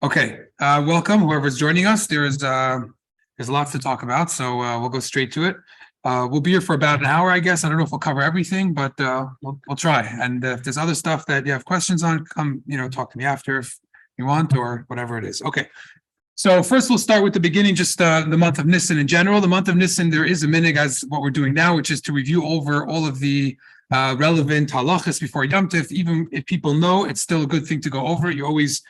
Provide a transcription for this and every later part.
Okay, welcome, whoever's joining us. There's lots to talk about, so we'll go straight to it. We'll be here for about an hour, I guess. I don't know if we'll cover everything, but we'll try. And if there's other stuff that you have questions on, come, talk to me after if you want, or whatever it is. Okay. So first we'll start with the beginning, just the month of Nisan in general. The month of Nisan, there is a minhag as what we're doing now, which is to review over all of the relevant halachas before Yom Tov. Even if people know, it's still a good thing to go over it. You always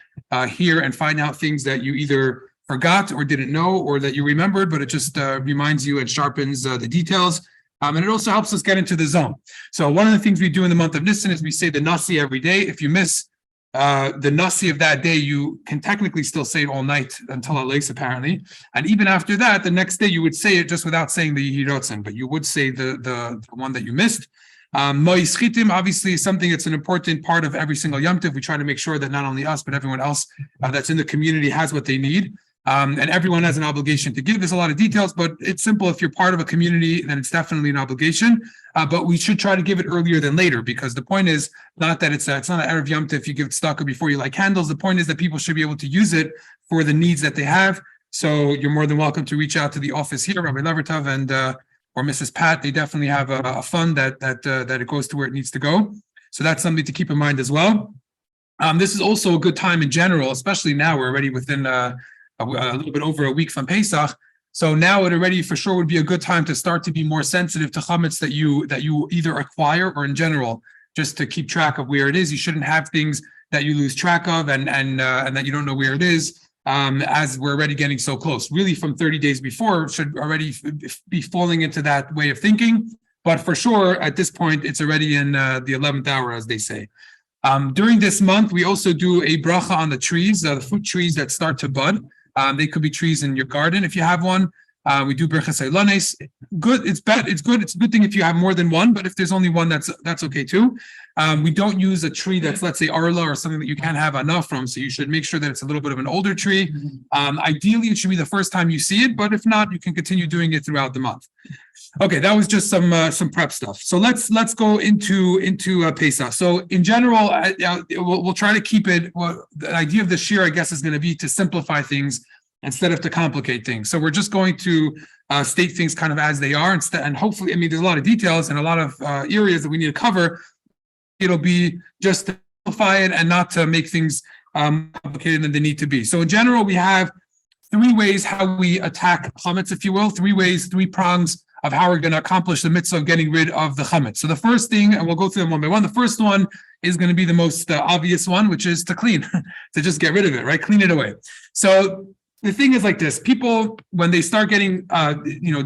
hear and find out things that you either forgot or didn't know, or that you remembered, but it just reminds you and sharpens the details. And it also helps us get into the zone. So one of the things we do in the month of Nisan is we say the Nasi every day. If you miss the Nasi of that day, you can technically still say it all night until Aleis, apparently. And even after that, the next day you would say it just without saying the Yihirotzen, but you would say the one that you missed. Mois Chitim, obviously, is something that's an important part of every single Yom Tov. We try to make sure that not only us, but everyone else that's in the community has what they need. And everyone has an obligation to give. There's a lot of details, but it's simple. If you're part of a community, then it's definitely an obligation. But we should try to give it earlier than later, because the point is not that it's not an Erev Yom Tov if you give tzedakah before you light candles. The point is that people should be able to use it for the needs that they have. So you're more than welcome to reach out to the office here, Rabbi Levertov and or Mrs. Pat. They definitely have a fund that it goes to where it needs to go. So that's something to keep in mind as well. This is also a good time in general, especially now. We're already within a little bit over a week from Pesach. So now it already for sure would be a good time to start to be more sensitive to chametz that you either acquire or in general, just to keep track of where it is. You shouldn't have things that you lose track of and that you don't know where it is. As we're already getting so close, really from 30 days before should already be falling into that way of thinking. But for sure, at this point, it's already in the 11th hour, as they say. During this month, we also do a bracha on the trees, the fruit trees that start to bud. They could be trees in your garden if you have one. We do berachas eilanes. Good, it's bad, it's good. It's a good thing if you have more than one, but if there's only one, that's okay too. We don't use a tree that's, let's say, arla or something that you can't have enough from. So you should make sure that it's a little bit of an older tree. Ideally, it should be the first time you see it, but if not, you can continue doing it throughout the month. Okay, that was just some prep stuff. So let's go into Pesach. So in general, we'll try to keep it. Well, the idea of this year, I guess, is going to be to simplify things instead of to complicate things. So we're just going to state things kind of as they are, and hopefully, I mean, there's a lot of details and a lot of areas that we need to cover. It'll be just to simplify it and not to make things complicated than they need to be. So in general, we have three ways how we attack chametz, if you will, three prongs of how we're going to accomplish the mitzvah of getting rid of the chametz. So the first thing, and we'll go through them one by one. The first one is going to be the most obvious one, which is to clean, to just get rid of it, right? Clean it away. So the thing is like this: people, when they start getting,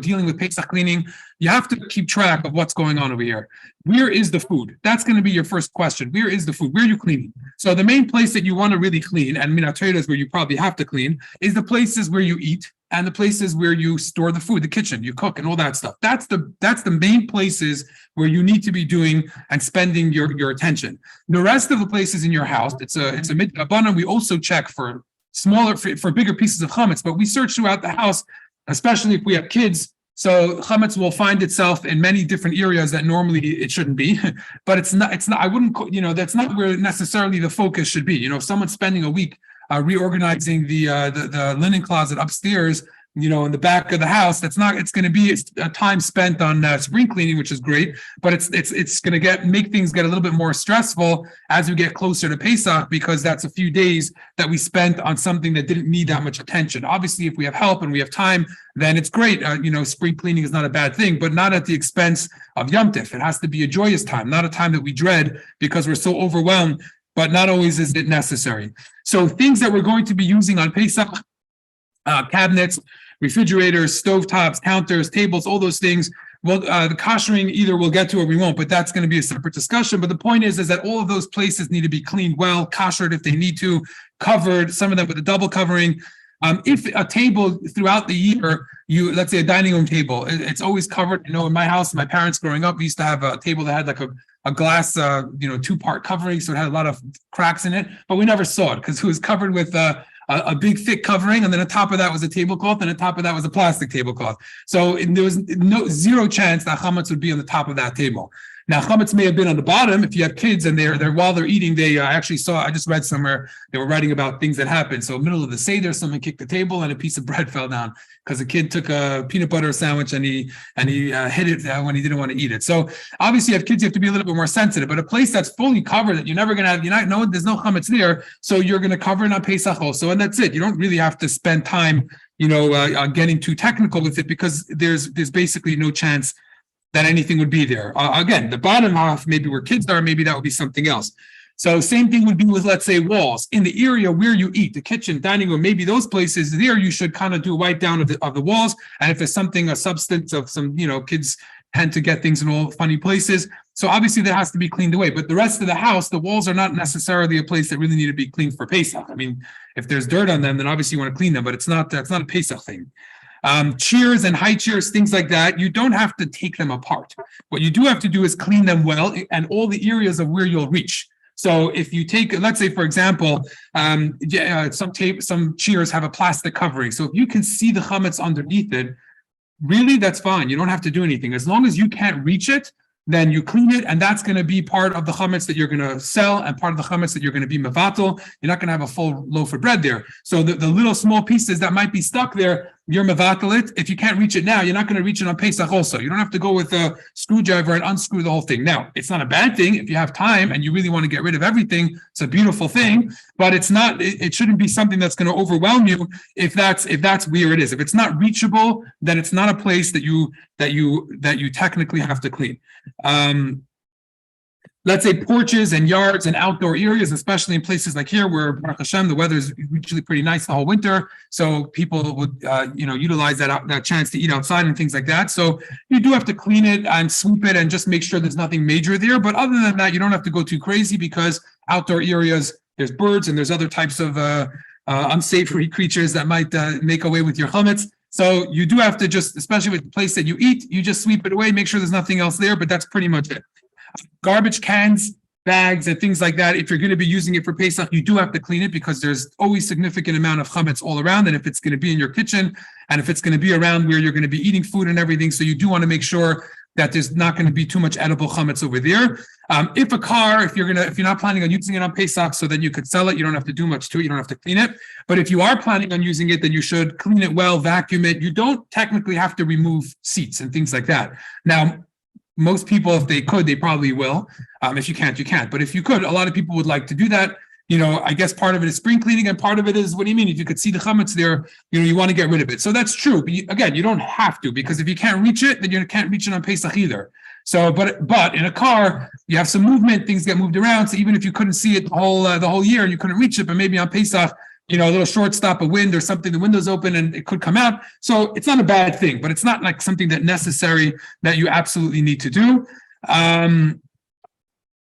dealing with Pesach cleaning, you have to keep track of what's going on over here. Where is the food? That's going to be your first question. Where is the food? Where are you cleaning? So the main place that you want to really clean, and Minat Torah is where you probably have to clean, is the places where you eat and the places where you store the food, the kitchen, you cook, and all that stuff. That's the main places where you need to be doing and spending your attention. The rest of the places in your house, it's a mitzvah. We also check for smaller, for bigger pieces of chametz, but we search throughout the house, especially if we have kids. So chametz will find itself in many different areas that normally it shouldn't be, but it's not. I wouldn't, that's not where necessarily the focus should be. If someone's spending a week reorganizing the linen closet upstairs, in the back of the house, it's going to be a time spent on spring cleaning, which is great, but it's going to make things get a little bit more stressful as we get closer to Pesach, because that's a few days that we spent on something that didn't need that much attention. Obviously, if we have help and we have time, then it's great. Spring cleaning is not a bad thing, but not at the expense of Yom Tov. It has to be a joyous time, not a time that we dread because we're so overwhelmed, but not always is it necessary. So things that we're going to be using on Pesach, cabinets, refrigerators, stovetops, counters, tables, all those things. Well, the koshering either we'll get to or we won't, but that's going to be a separate discussion. But the point is that all of those places need to be cleaned well, koshered if they need to, covered, some of them with a double covering. If a table throughout the year, let's say a dining room table, it's always covered. In my house, my parents growing up, we used to have a table that had like a glass, two-part covering, so it had a lot of cracks in it, but we never saw it because it was covered with a big thick covering, and then on top of that was a tablecloth, and on top of that was a plastic tablecloth. So there was zero chance that chametz would be on the top of that table. Now, chametz may have been on the bottom if you have kids and they're while they're eating. They I just read somewhere they were writing about things that happened. So, middle of the seder, someone kicked the table and a piece of bread fell down because a kid took a peanut butter sandwich and he hid it when he didn't want to eat it. So, obviously, you have kids, you have to be a little bit more sensitive. But a place that's fully covered that you're never going to have, there's no chametz there, so you're going to cover it on Pesach also, and that's it. You don't really have to spend time, getting too technical with it because there's basically no chance that anything would be there. Again, the bottom half, maybe where kids are, maybe that would be something else. So same thing would be with, let's say, walls. In the area where you eat, the kitchen, dining room, maybe those places there, you should kind of do a wipe down of the walls. And if there's a substance of some, kids tend to get things in all funny places. So obviously that has to be cleaned away. But the rest of the house, the walls are not necessarily a place that really need to be cleaned for Pesach. I mean, if there's dirt on them, then obviously you want to clean them, but that's not a Pesach thing. Chairs and high chairs, things like that, you don't have to take them apart. What you do have to do is clean them well and all the areas of where you'll reach. So if you take, let's say, for example, some chairs have a plastic covering. So if you can see the chametz underneath it, really, that's fine. You don't have to do anything. As long as you can't reach it, then you clean it, and that's going to be part of the chametz that you're going to sell and part of the chametz that you're going to be mevatel. You're not going to have a full loaf of bread there. So the little small pieces that might be stuck there, you're mevatel it. If you can't reach it now, you're not going to reach it on Pesach also. You don't have to go with a screwdriver and unscrew the whole thing. Now, it's not a bad thing if you have time and you really want to get rid of everything. It's a beautiful thing, but it's not. It shouldn't be something that's going to overwhelm you if that's where it is. If it's not reachable, then it's not a place that you technically have to clean. Let's say porches and yards and outdoor areas, especially in places like here where Baruch Hashem, the weather is usually pretty nice the whole winter. So people would, utilize that chance to eat outside and things like that. So you do have to clean it and sweep it and just make sure there's nothing major there. But other than that, you don't have to go too crazy because outdoor areas, there's birds and there's other types of unsavory creatures that might make away with your chametz. So you do have to just, especially with the place that you eat, you just sweep it away, make sure there's nothing else there, but that's pretty much it. Garbage cans, bags, and things like that, if you're going to be using it for Pesach, you do have to clean it because there's always significant amount of chametz all around. And if it's going to be in your kitchen and if it's going to be around where you're going to be eating food and everything, so you do want to make sure that there's not going to be too much edible chametz over there. If you're not planning on using it on Pesach, so then you could sell it. You don't have to do much to it. You don't have to clean it. But if you are planning on using it, then you should clean it well, vacuum it. You don't technically have to remove seats and things like that. Now, most people, if they could, they probably will. If you can't, you can't. But if you could, a lot of people would like to do that. I guess part of it is spring cleaning and part of it is, what do you mean? If you could see the chametz there, you want to get rid of it. So that's true. But again, you don't have to, because if you can't reach it, then you can't reach it on Pesach either. So, but in a car, you have some movement, things get moved around. So even if you couldn't see it the whole year and you couldn't reach it, but maybe on Pesach, a little short stop of wind or something, the window's open and it could come out. So it's not a bad thing, but it's not like something that necessary that you absolutely need to do.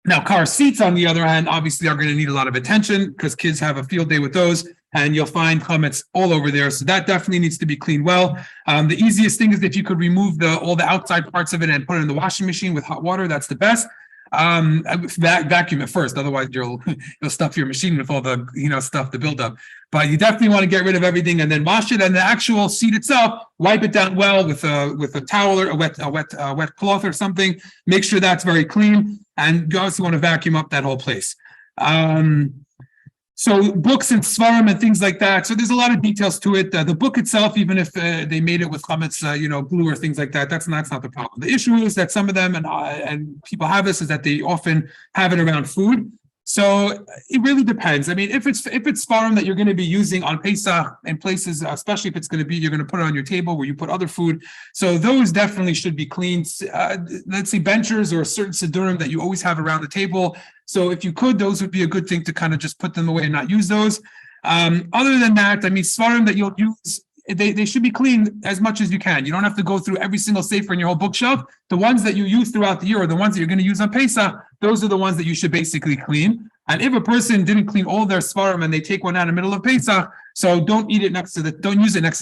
Now, car seats, on the other hand, obviously are going to need a lot of attention because kids have a field day with those, and you'll find chametz all over there. So that definitely needs to be cleaned well. The easiest thing is if you could remove all the outside parts of it and put it in the washing machine with hot water. That's the best. Vacuum it first, otherwise you'll stuff your machine with all the stuff to build up. But you definitely want to get rid of everything and then wash it. And the actual seat itself, wipe it down well with a towel or a wet cloth or something. Make sure that's very clean, and you also want to vacuum up that whole place. So books and svarim and things like that. So there's a lot of details to it. The book itself, even if they made it with chametz, glue or things like that, that's not the problem. The issue is that some of them and people have this is that they often have it around food. So it really depends. I mean, if it's svarim that you're going to be using on Pesach in places, especially if it's going to be, you're going to put it on your table where you put other food. So those definitely should be cleaned. Let's say benchers or certain siddurim that you always have around the table. So if you could, those would be a good thing to kind of just put them away and not use those. Other than that, I mean, svarim that you'll use, they should be cleaned as much as you can. You don't have to go through every single sefer in your whole bookshelf. The ones that you use throughout the year, or the ones that you're going to use on Pesach, those are the ones that you should basically clean. And if a person didn't clean all their svarim and they take one out in the middle of Pesach, so don't use it next to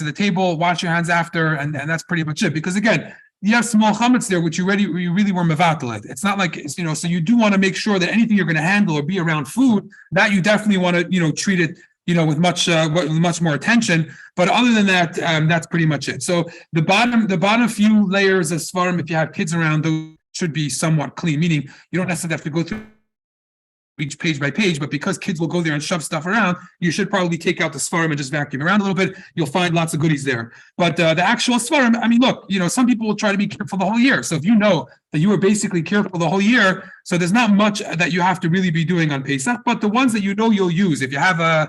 the table. Wash your hands after, and that's pretty much it. Because again, you have small chametz there, which you really were mevatel it. It's not like so you do want to make sure that anything you're going to handle or be around food, that you definitely want to treat it with much more attention. But other than that, that's pretty much it. So the bottom few layers of svarim, if you have kids around, those should be somewhat clean, meaning you don't necessarily have to go through each page by page, but because kids will go there and shove stuff around, you should probably take out the Sfarim and just vacuum around a little bit. You'll find lots of goodies there. But the actual Sfarim, I mean, look, some people will try to be careful the whole year. So if you know that you were basically careful the whole year, so there's not much that you have to really be doing on Pesach, but the ones that you'll use, if you have a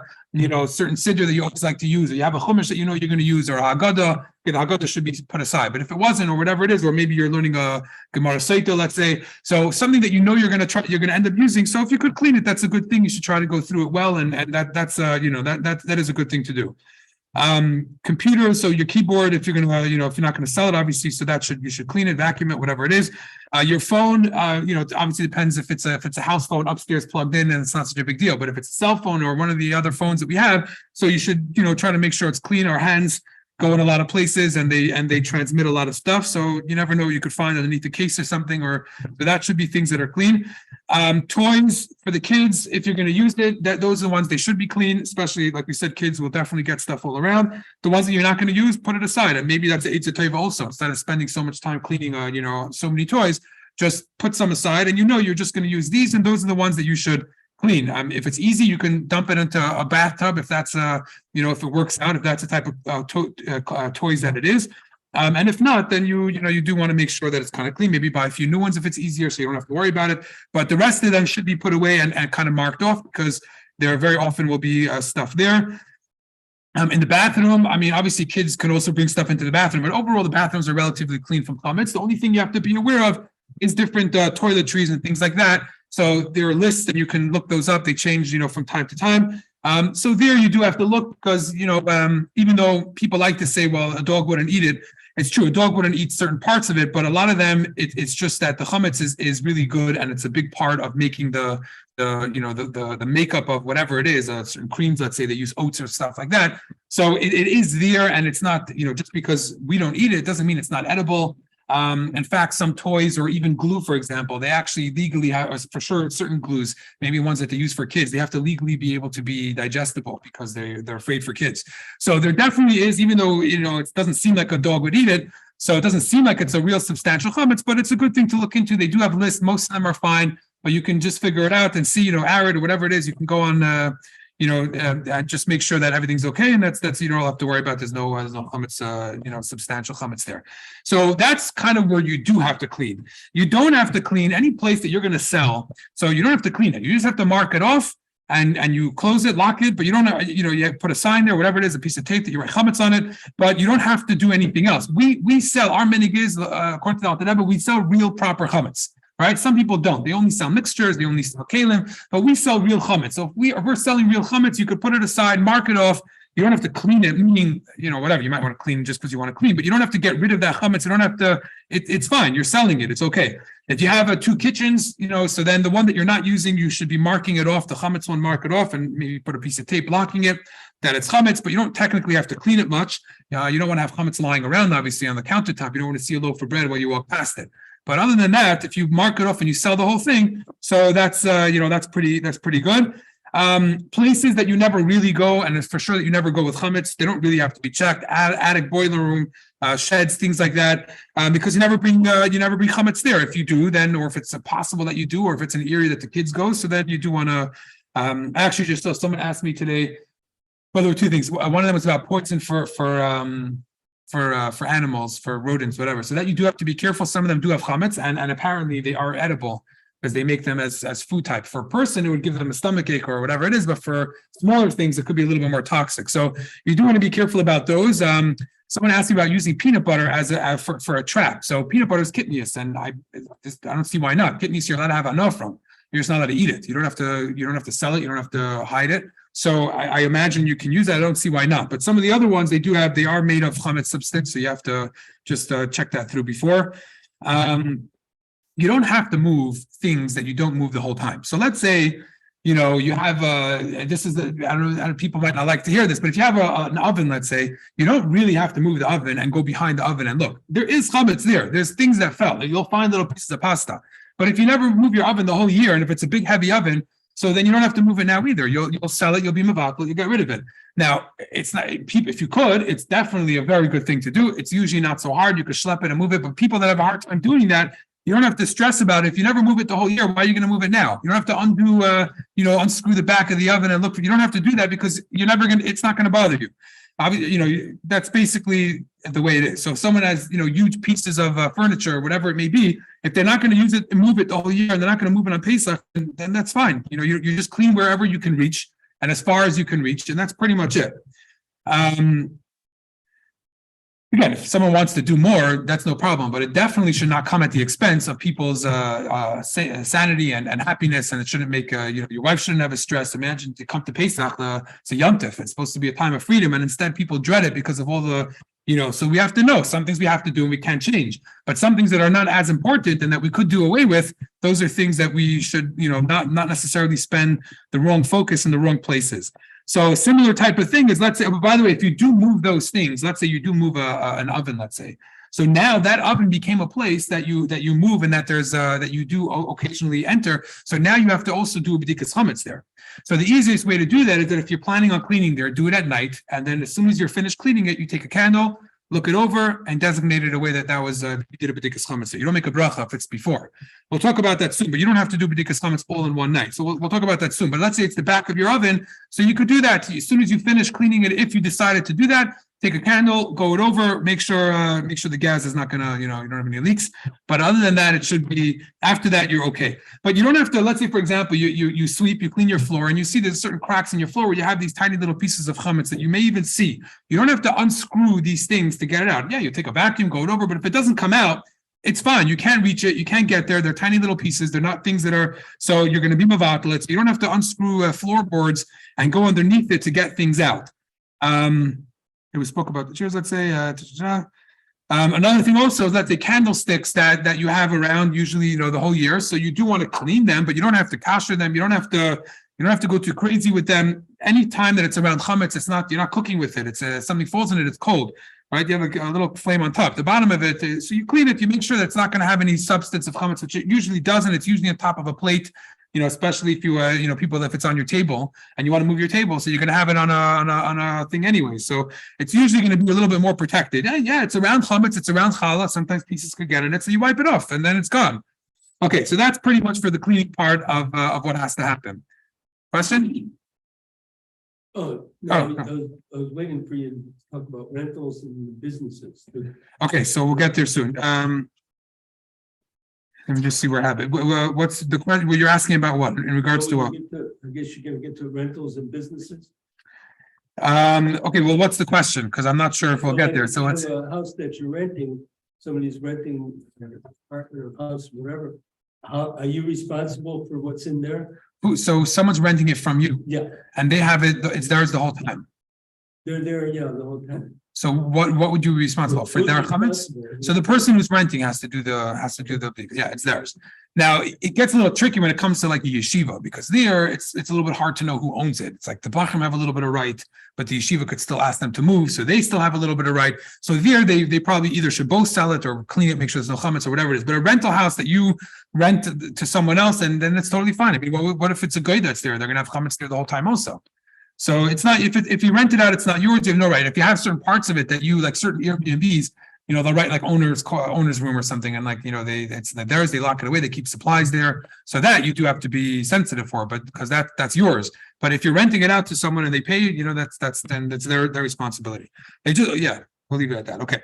certain siddur that you always like to use, or you have a chumash that you're going to use, or a Haggadah, the Haggadah should be put aside. But if it wasn't, or whatever it is, or maybe you're learning a Gemara Saita, let's say, so something that you're going to end up using. So if you could clean it, that's a good thing. You should try to go through it well, and that's that is a good thing to do. Computers, so your keyboard, if you're going to, if you're not going to sell it, obviously, so you should clean it, vacuum it, whatever it is. Your phone, it obviously depends if it's a house phone upstairs plugged in, and it's not such a big deal. But if it's a cell phone or one of the other phones that we have, so you should, try to make sure it's clean. Our hands go in a lot of places, and they transmit a lot of stuff. So you never know what you could find underneath the case or something, but that should be things that are clean. Toys for the kids, if you're going to use it, those are the ones they should be clean, especially like we said, kids will definitely get stuff all around. The ones that you're not going to use, put it aside. And maybe that's Eitz Tova also. Instead of spending so much time cleaning, so many toys, just put some aside, and you're just going to use these, and those are the ones that you should clean. If it's easy, you can dump it into a bathtub if that's if it works out, if that's the type of toys that it is. And if not, then you do want to make sure that it's kind of clean. Maybe buy a few new ones if it's easier, so you don't have to worry about it. But the rest of them should be put away and kind of marked off, because there very often will be stuff there. In the bathroom, I mean, obviously kids can also bring stuff into the bathroom, but overall the bathrooms are relatively clean from chametz. The only thing you have to be aware of is different toiletries and things like that. So there are lists, and you can look those up. They change, from time to time. So there you do have to look, because, even though people like to say, well, a dog wouldn't eat it, it's true. A dog wouldn't eat certain parts of it, but a lot of them, it's just that the chametz is really good, and it's a big part of making the makeup of whatever it is. Certain creams, let's say, they use oats or stuff like that. So it is there, and it's not, just because we don't eat it doesn't mean it's not edible. In fact, some toys, or even glue, for example, they actually legally have, for sure, certain glues, maybe ones that they use for kids, they have to legally be able to be digestible, because they're afraid for kids. So there definitely is, even though, it doesn't seem like a dog would eat it, so it doesn't seem like it's a real substantial chametz, but it's a good thing to look into. They do have lists. Most of them are fine, but you can just figure it out and see, arid or whatever it is. You can go on, just make sure that everything's okay, and that's you don't have to worry about. There's no chametz, substantial chametz there. So that's kind of where you do have to clean. You don't have to clean any place that you're going to sell, so you don't have to clean it. You just have to mark it off, and you close it, lock it, but you don't, you put a sign there, whatever it is, a piece of tape that you write chametz on it, but you don't have to do anything else. We sell our minig, according to the Alter Rebbe, we sell real proper chametz. Right? Some people don't. They only sell mixtures. They only sell kalim. But we sell real chametz. So if we're selling real chametz, you could put it aside, mark it off. You don't have to clean it. Meaning, whatever, you might want to clean just because you want to clean, but you don't have to get rid of that chametz. You don't have to. It's fine. You're selling it. It's okay. If you have two kitchens, so then the one that you're not using, you should be marking it off. The chametz one, mark it off, and maybe put a piece of tape blocking it that it's chametz. But you don't technically have to clean it much. You don't want to have chametz lying around, obviously, on the countertop. You don't want to see a loaf of bread while you walk past it. But other than that, if you mark it off and you sell the whole thing, so that's that's pretty good. Places that you never really go, and it's for sure that you never go with chametz, they don't really have to be checked. Attic, boiler room, sheds, things like that, because you never bring chametz there. If you do, then, or if it's possible that you do, or if it's an area that the kids go, so then you do want to. I actually just saw someone asked me today. Well, there were two things. One of them was about poison for animals, for rodents, whatever. So that you do have to be careful. Some of them do have chametz, and apparently they are edible, because they make them as food type. For a person, it would give them a stomach ache or whatever it is, but for smaller things, it could be a little bit more toxic. So you do want to be careful about those. Someone asked me about using peanut butter for a trap. So peanut butter is kitnius, and I don't see why not. Kitnius you're allowed to have enough from. You're just not allowed to eat it. You don't have to sell it. You don't have to hide it. So I imagine you can use that. I don't see why not. But some of the other ones they are made of chametz substance. So you have to just check that through before. You don't have to move things that you don't move the whole time. So let's say, you have I don't know, people might not like to hear this, but if you have an oven, let's say, you don't really have to move the oven and go behind the oven and look. There is chametz there. There's things that fell. You'll find little pieces of pasta. But if you never move your oven the whole year, and if it's a big heavy oven, so then you don't have to move it now either. You'll sell it. You'll be mavatal. You get rid of it. Now, it's not. If you could, it's definitely a very good thing to do. It's usually not so hard. You could schlep it and move it. But people that have a hard time doing that, You don't have to stress about it. If you never move it the whole year, why are you going to move it now? You don't have to unscrew the back of the oven and look for, you don't have to do that because it's not going to bother you. That's basically the way it is. So if someone has, huge pieces of furniture or whatever it may be, if they're not going to use it and move it the whole year and they're not going to move it on Pesach, then that's fine. You just clean wherever you can reach and as far as you can reach. And that's pretty much it. Again, if someone wants to do more, that's no problem, but it definitely should not come at the expense of people's sanity and happiness, and it shouldn't make, your wife shouldn't have a stress. Imagine to come to Pesach, it's a Yom Tov, it's supposed to be a time of freedom, and instead people dread it because of all the, so we have to know some things we have to do and we can't change, but some things that are not as important and that we could do away with, those are things that we should, not necessarily spend the wrong focus in the wrong places. So a similar type of thing is, let's say, by the way, if you do move those things, let's say you do move an oven, let's say. So now that oven became a place that you move and that there's that you do occasionally enter. So now you have to also do b'dikas chametz there. So the easiest way to do that is that if you're planning on cleaning there, do it at night, and then as soon as you're finished cleaning it, you take a candle, look it over, and designate it a way that was you did a b'dikas chametz. You don't make a bracha if it's before. We'll talk about that soon, but you don't have to do b'dikas chametz all in one night. So we'll talk about that soon. But let's say it's the back of your oven, so you could do that as soon as you finish cleaning it. If you decided to do that, take a candle, go it over, make sure the gas is not gonna, you don't have any leaks. But other than that, it should be, after that, you're okay. But you don't have to, let's say, for example, you sweep, you clean your floor, and you see there's certain cracks in your floor where you have these tiny little pieces of chametz that you may even see. You don't have to unscrew these things to get it out. Yeah, you take a vacuum, go it over, but if it doesn't come out, it's fine. You can't reach it. You can't get there. They're tiny little pieces. They're not things that are, so you're going to be mavatlets. You don't have to unscrew floorboards and go underneath it to get things out. We spoke about the chairs, let's say. Another thing also is that the candlesticks that you have around usually, the whole year. So you do want to clean them, but you don't have to kasher them. You don't have to go too crazy with them. Any time that it's around chametz, you're not cooking with it. It's something falls in it. It's cold, right? You have a little flame on top. The bottom of it, so you clean it. You make sure that it's not going to have any substance of chametz, which it usually doesn't. It's usually on top of a plate. Especially if if it's on your table and you want to move your table, so you're going to have it on a thing anyway. So it's usually going to be a little bit more protected. Yeah, it's around chametz, it's around challah. Sometimes pieces could get in it, so you wipe it off and then it's gone. Okay, so that's pretty much for the cleaning part of what has to happen. Question? No, I was waiting for you to talk about rentals and businesses. Okay, so we'll get there soon. Let me just see where I have it. What's the question? Well, you're asking about what in regards to what? I guess you're going to get to rentals and businesses. Okay. Well, what's the question? Because I'm not sure if we'll get there. So it's a house that you're renting. Somebody's renting an apartment or house, whatever. How are you responsible for what's in there? So someone's renting it from you. Yeah. And they have it. It's theirs the whole time. They're there, yeah, the whole time. So what would you be responsible for? Their chametz? So the person who's renting has to do the yeah, it's theirs. Now it gets a little tricky when it comes to like the yeshiva, because there it's a little bit hard to know who owns it. It's like the Bachim have a little bit of right, but the yeshiva could still ask them to move, so they still have a little bit of right. So there they probably either should both sell it or clean it, make sure there's no chametz or whatever it is. But a rental house that you rent to someone else, and then it's totally fine. I mean, what if it's a guy that's there? They're gonna have chametz there the whole time also. So it's not, if you rent it out, it's not yours. You have no right. If you have certain parts of it that you, like certain Airbnbs, they'll write like owner's room or something, and like it's theirs. They lock it away. They keep supplies there, so that you do have to be sensitive for. But because that's yours. But if you're renting it out to someone and they pay you, that's their responsibility. They just we'll leave it at that. Okay.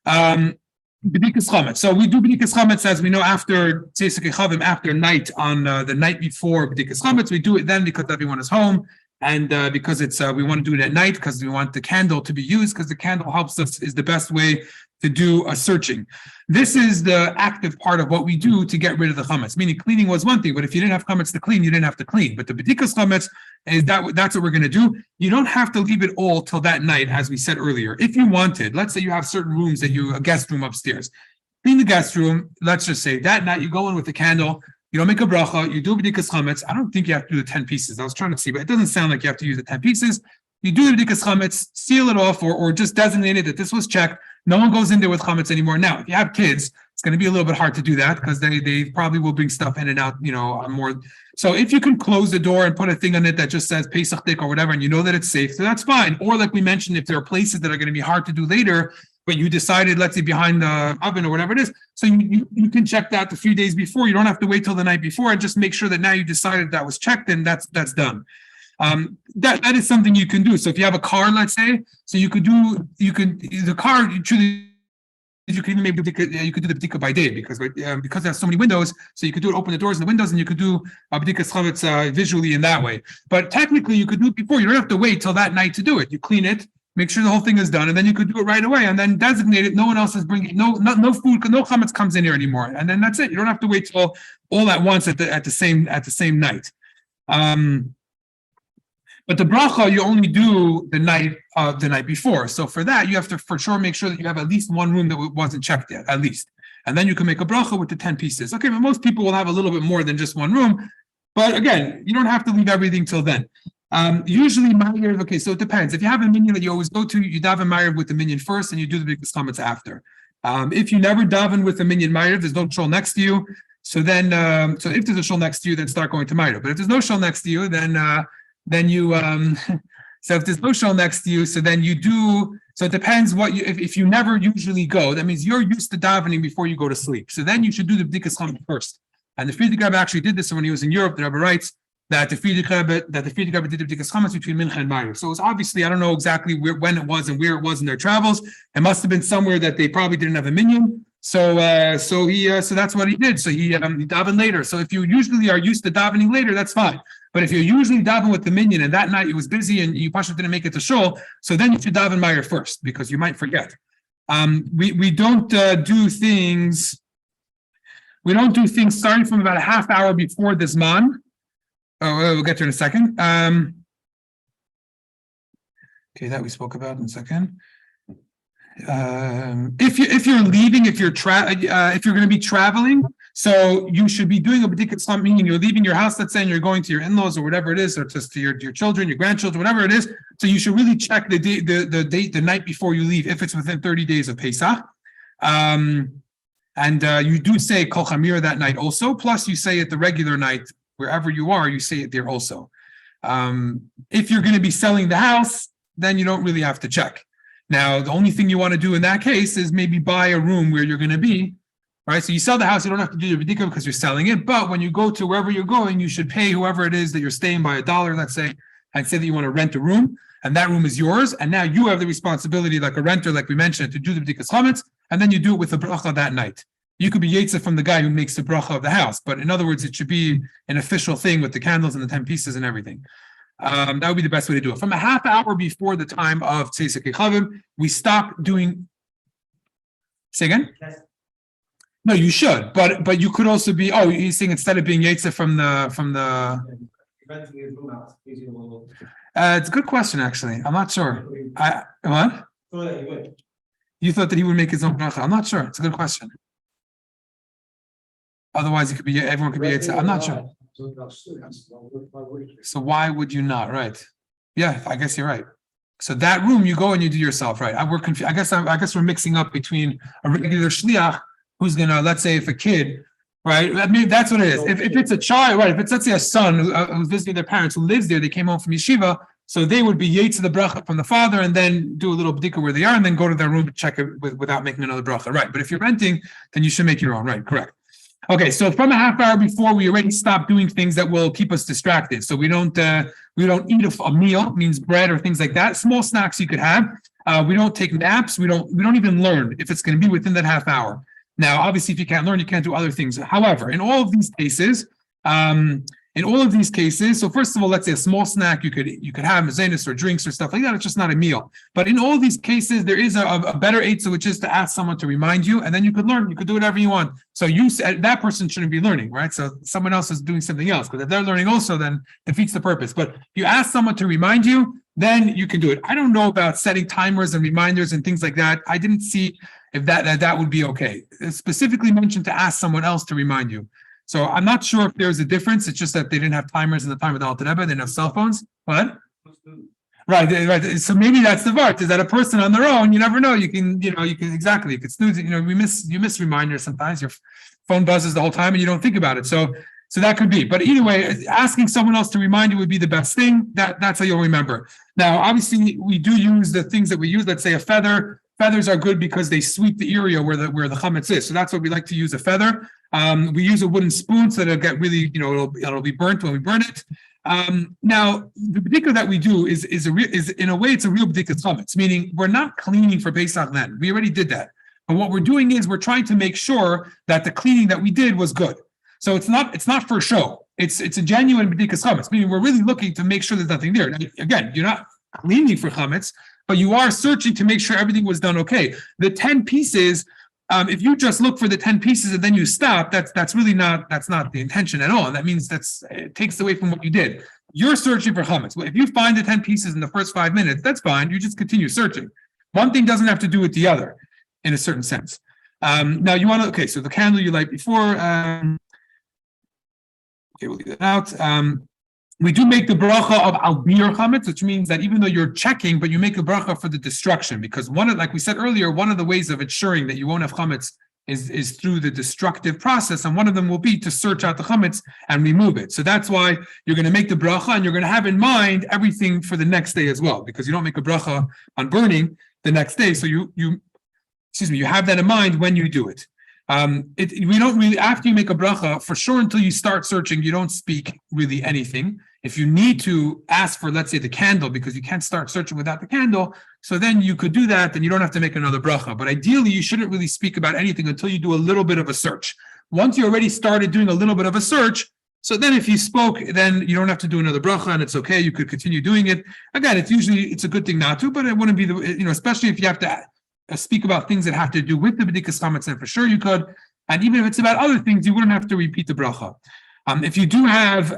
B'dikas chametz. So we do b'dikas chametz, as we know, after Pesach Chavim, after night on the night before b'dikas chametz. We do it then because everyone is home. And because it's we want to do it at night because we want the candle to be used, because the candle helps us, is the best way to do a searching. This is the active part of what we do to get rid of the chametz. Meaning cleaning was one thing, but if you didn't have chametz to clean, you didn't have to clean. But the b'dikas chametz is that's what we're going to do. You don't have to leave it all till that night, as we said earlier. If you wanted, let's say you have certain rooms that a guest room upstairs, clean the guest room. Let's just say that night you go in with the candle. You don't make a bracha, you do b'dikas chametz. I don't think you have to do the 10 pieces. I was trying to see, but it doesn't sound like you have to use the 10 pieces. You do the b'dikas chametz, seal it off, or just designate it that this was checked. No one goes in there with chametz anymore. Now, if you have kids, it's going to be a little bit hard to do that because they probably will bring stuff in and out, more. So if you can close the door and put a thing on it that just says Pesach dik or whatever, and you know that it's safe, so that's fine. Or like we mentioned, if there are places that are going to be hard to do later, but you decided, let's say, behind the oven or whatever it is. So you can check that a few days before. You don't have to wait till the night before, and just make sure that now you decided that was checked, and that's done. That is something you can do. So if you have a car, let's say, so you could the car truly. You could even maybe you could do the bdika by day because there's so many windows, so you could do it, open the doors and the windows, and you could do bdikas chametz visually in that way. But technically, you could do it before. You don't have to wait till that night to do it. You clean it, make sure the whole thing is done, and then you could do it right away, and then designate it. No one else is bringing no food, no chametz comes in here anymore, and then that's it. You don't have to wait till all at once at the same night. But the bracha you only do the night before. So for that, you have to for sure make sure that you have at least one room that wasn't checked yet, at least. And then you can make a bracha with the 10 pieces. Okay, but most people will have a little bit more than just one room. But again, you don't have to leave everything till then. Usually, Ma'ariv, okay, so it depends. If you have a minyan that you always go to, you daven Ma'ariv with the minyan first, and you do the bikas chametz after. If you never daven with the minyan Ma'ariv, there's no shul next to you. So then, so if there's a shul next to you, then start going to Ma'ariv. But if there's no shul next to you, then you so if there's no shul next to you, so then you do. So it depends what you if you never usually go, that means you're used to davening before you go to sleep. So then you should do the bdikas chametz first. And the Frierdiker Rebbe actually did this when he was in Europe. The Rebbe writes that the Frierdiker Rebbe did the bdikas chametz between mincha and ma'ariv. So it was obviously, I don't know exactly when it was and where it was in their travels. It must have been somewhere that they probably didn't have a minyan. So that's what he did. So he davened later. So if you usually are used to davening later, that's fine. But if you're usually davening with the minyan and that night it was busy and you possibly didn't make it to shul, so then you should daven Ma'ariv first because you might forget. We don't do things. We don't do things starting from about a half hour before the Zman. Oh, we'll get to it in a second. Okay, that we spoke about in a second. If you're leaving, if you're going to be traveling, so you should be doing a bdikas chametz, meaning you're leaving your house, let's say, and you're going to your in-laws or whatever it is, or just to your children, your grandchildren, whatever it is. So you should really check the date, the date, the night before you leave, if it's within 30 days of Pesach. And you do say kol chamir that night also. Plus, you say it the regular night wherever you are. You say it there also. If you're going to be selling the house, then you don't really have to check. Now, the only thing you want to do in that case is maybe buy a room where you're going to be, right? So you sell the house, you don't have to do your bdika because you're selling it. But when you go to wherever you're going, you should pay whoever it is that you're staying by $1, let's say, and say that you want to rent a room, and that room is yours. And now you have the responsibility, like a renter, like we mentioned, to do the bdikas chametz, and then you do it with the bracha that night. You could be yetza from the guy who makes the bracha of the house, but in other words, it should be an official thing with the candles and the 10 pieces and everything. That would be the best way to do it. From a half hour before the time of Tzeisak Chavim, we stop doing. Say again? Yes. No, you should, but you could also be. Oh, you're saying instead of being Yetza from the. It's a good question, actually. I'm not sure. What? You thought that he would make his own bracha. I'm not sure. It's a good question. Otherwise, it could be everyone could be Yetza. I'm not sure. So why would you not? Right? Yeah, I guess you're right. So that room you go and you do yourself, right? We're confused. I guess we're mixing up between a regular shliach who's gonna, let's say, if a kid, right? I mean, that's what it is. If it's a child, right? If it's, let's say, a son who's visiting their parents who lives there, they came home from yeshiva, so they would be yetz the bracha from the father and then do a little bdika where they are and then go to their room to check it without making another bracha, right? But if you're renting, then you should make your own, right? Correct. Okay, so from a half hour before, we already stopped doing things that will keep us distracted. So we don't eat a meal, means bread or things like that. Small snacks you could have. We don't take naps. We don't even learn if it's going to be within that half hour. Now, obviously, if you can't learn, you can't do other things. However, in all of these cases, so first of all, let's say a small snack you could have mazenis or drinks or stuff like that. It's just not a meal. But in all these cases, there is a better eitzah, which is to ask someone to remind you, and then you could learn. You could do whatever you want. So that person shouldn't be learning, right? So someone else is doing something else, because if they're learning also, then defeats the purpose. But if you ask someone to remind you, then you can do it. I don't know about setting timers and reminders and things like that. I didn't see if that would be okay. It's specifically mentioned to ask someone else to remind you. So I'm not sure if there's a difference. It's just that they didn't have timers in the time of the Alter Rebbe. They didn't have cell phones. What? Right. So maybe that's the part. Is that a person on their own? You never know. You can exactly. You could snooze it. You miss reminders sometimes. Your phone buzzes the whole time and you don't think about it. So that could be. But either way, asking someone else to remind you would be the best thing. That's how you'll remember. Now, obviously, we do use the things that we use. Let's say a feather. Feathers are good because they sweep the area where the chametz is. So that's what we like to use, a feather. We use a wooden spoon so that it'll get really, it'll be burnt when we burn it. Now the bdika that we do is in a way it's a real bdikas chametz, meaning we're not cleaning for Pesach then. We already did that. But what we're doing is we're trying to make sure that the cleaning that we did was good. So it's not for show. It's a genuine bdikas chametz, meaning we're really looking to make sure there's nothing there. Now, again, you're not cleaning for chametz, but you are searching to make sure everything was done okay. The 10 pieces, if you just look for the 10 pieces and then you stop, that's not the intention at all. That means it takes away from what you did. You're searching for chametz. Well, if you find the 10 pieces in the first 5 minutes, that's fine. You just continue searching. One thing doesn't have to do with the other, in a certain sense. Now you want to, okay, so the candle you light before, okay, we'll leave that out. We do make the bracha of albir chametz, which means that even though you're checking, but you make a bracha for the destruction, because like we said earlier, one of the ways of ensuring that you won't have chametz is through the destructive process, and one of them will be to search out the chametz and remove it. So that's why you're going to make the bracha, and you're going to have in mind everything for the next day as well, because you don't make a bracha on burning the next day. So you have that in mind when you do it. We don't really, after you make a bracha, for sure, until you start searching, you don't speak really anything. If you need to ask for, let's say, the candle, because you can't start searching without the candle, so then you could do that, then you don't have to make another bracha. But ideally, you shouldn't really speak about anything until you do a little bit of a search. Once you already started doing a little bit of a search, so then if you spoke, then you don't have to do another bracha, and it's okay. You could continue doing it. Again, it's a good thing not to, but it wouldn't be especially if you have to speak about things that have to do with the b'dikas chametz, and for sure you could. And even if it's about other things, you wouldn't have to repeat the bracha. If you do have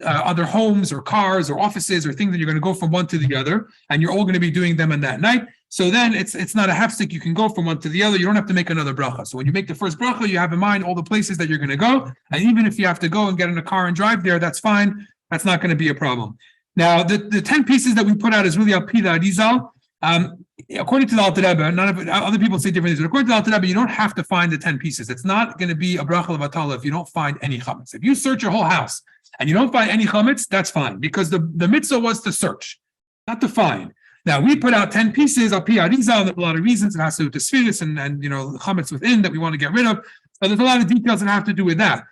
other homes or cars or offices or things that you're going to go from one to the other, and you're all going to be doing them on that night, so then it's not a hefsek. You can go from one to the other. You don't have to make another bracha. So when you make the first bracha, you have in mind all the places that you're going to go, and even if you have to go and get in a car and drive there, that's fine. That's not going to be a problem. Now, the 10 pieces that we put out is really al pi the Arizal. According to the Alter Rebbe, none of it, other people say different things, but according to the Alter Rebbe, you don't have to find the 10 pieces. It's not going to be a bracha levatala if you don't find any chametz. If you search your whole house and you don't find any chametz, that's fine, because the mitzvah was to search, not to find. Now, we put out 10 pieces, al pi arizal, and there are a lot of reasons. It has to do with the spheres and the chametz within that we want to get rid of. So there's a lot of details that have to do with that.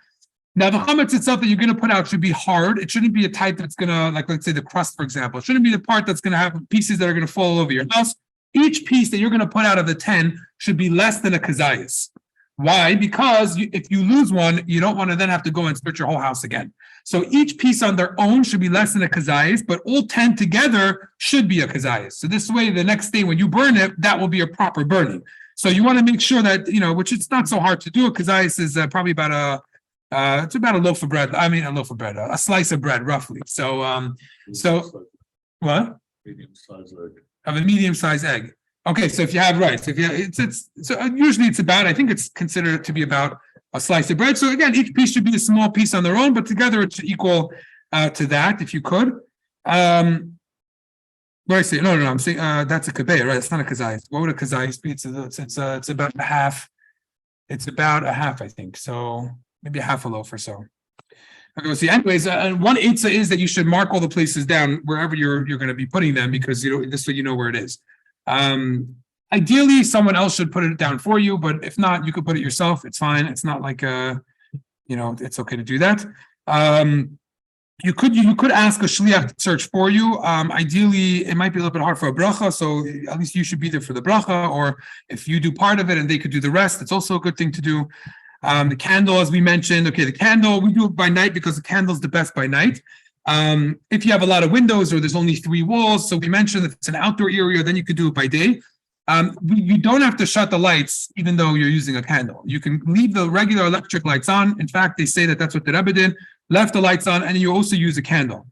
Now, the chametz itself that you're going to put out should be hard. It shouldn't be a type that's going to, like, let's say the crust, for example. It shouldn't be the part that's going to have pieces that are going to fall all over your house. Each piece that you're going to put out of the 10 should be less than a kazayas. Why? Because if you lose one, you don't want to then have to go and search your whole house again. So each piece on their own should be less than a kazayas, but all 10 together should be a kazayas. So this way, the next day when you burn it, that will be a proper burning. So you want to make sure that, which it's not so hard to do. A kazayas is probably about it's about a loaf of bread. I mean, a loaf of bread, a slice of bread, roughly. So what? Medium size egg. Of a medium-sized egg. Okay, so if you have rice, usually it's about, I think it's considered to be about a slice of bread. So again, each piece should be a small piece on their own, but together it should equal to that, if you could. What do I say? No, I'm saying that's a kabeya, right? It's not a kazayas. What would a kazayas be? It's about a half. It's about a half, I think. So maybe a half a loaf or so. Okay, we'll see. Anyways, one eitzah is that you should mark all the places down wherever you're going to be putting them, because this way you know where it is. Ideally, someone else should put it down for you, but if not, you could put it yourself. It's fine. It's not like it's okay to do that. You could ask a shliach to search for you. Ideally, it might be a little bit hard for a bracha, so at least you should be there for the bracha. Or if you do part of it and they could do the rest, it's also a good thing to do. The candle, as we mentioned, the candle, we do it by night because the candle's the best by night. If you have a lot of windows or there's only 3 walls, so we mentioned if it's an outdoor area, then you could do it by day. You don't have to shut the lights, even though you're using a candle. You can leave the regular electric lights on. In fact, they say that that's what the Rebbe did, left the lights on, and you also use a candle.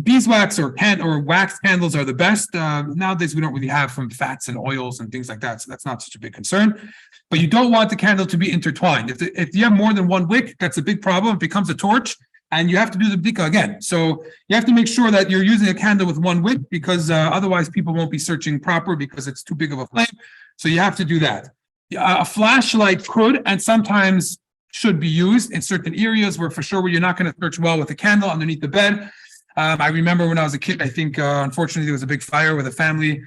Beeswax or wax candles are the best. Nowadays, we don't really have from fats and oils and things like that, so that's not such a big concern. But you don't want the candle to be intertwined. If you have more than one wick, that's a big problem. It becomes a torch, and you have to do the bdika again. So you have to make sure that you're using a candle with one wick, because otherwise people won't be searching proper because it's too big of a flame. So you have to do that. A flashlight could and sometimes should be used in certain areas where you're not going to search well with a candle underneath the bed. I remember when I was a kid, I think, unfortunately, there was a big fire with a family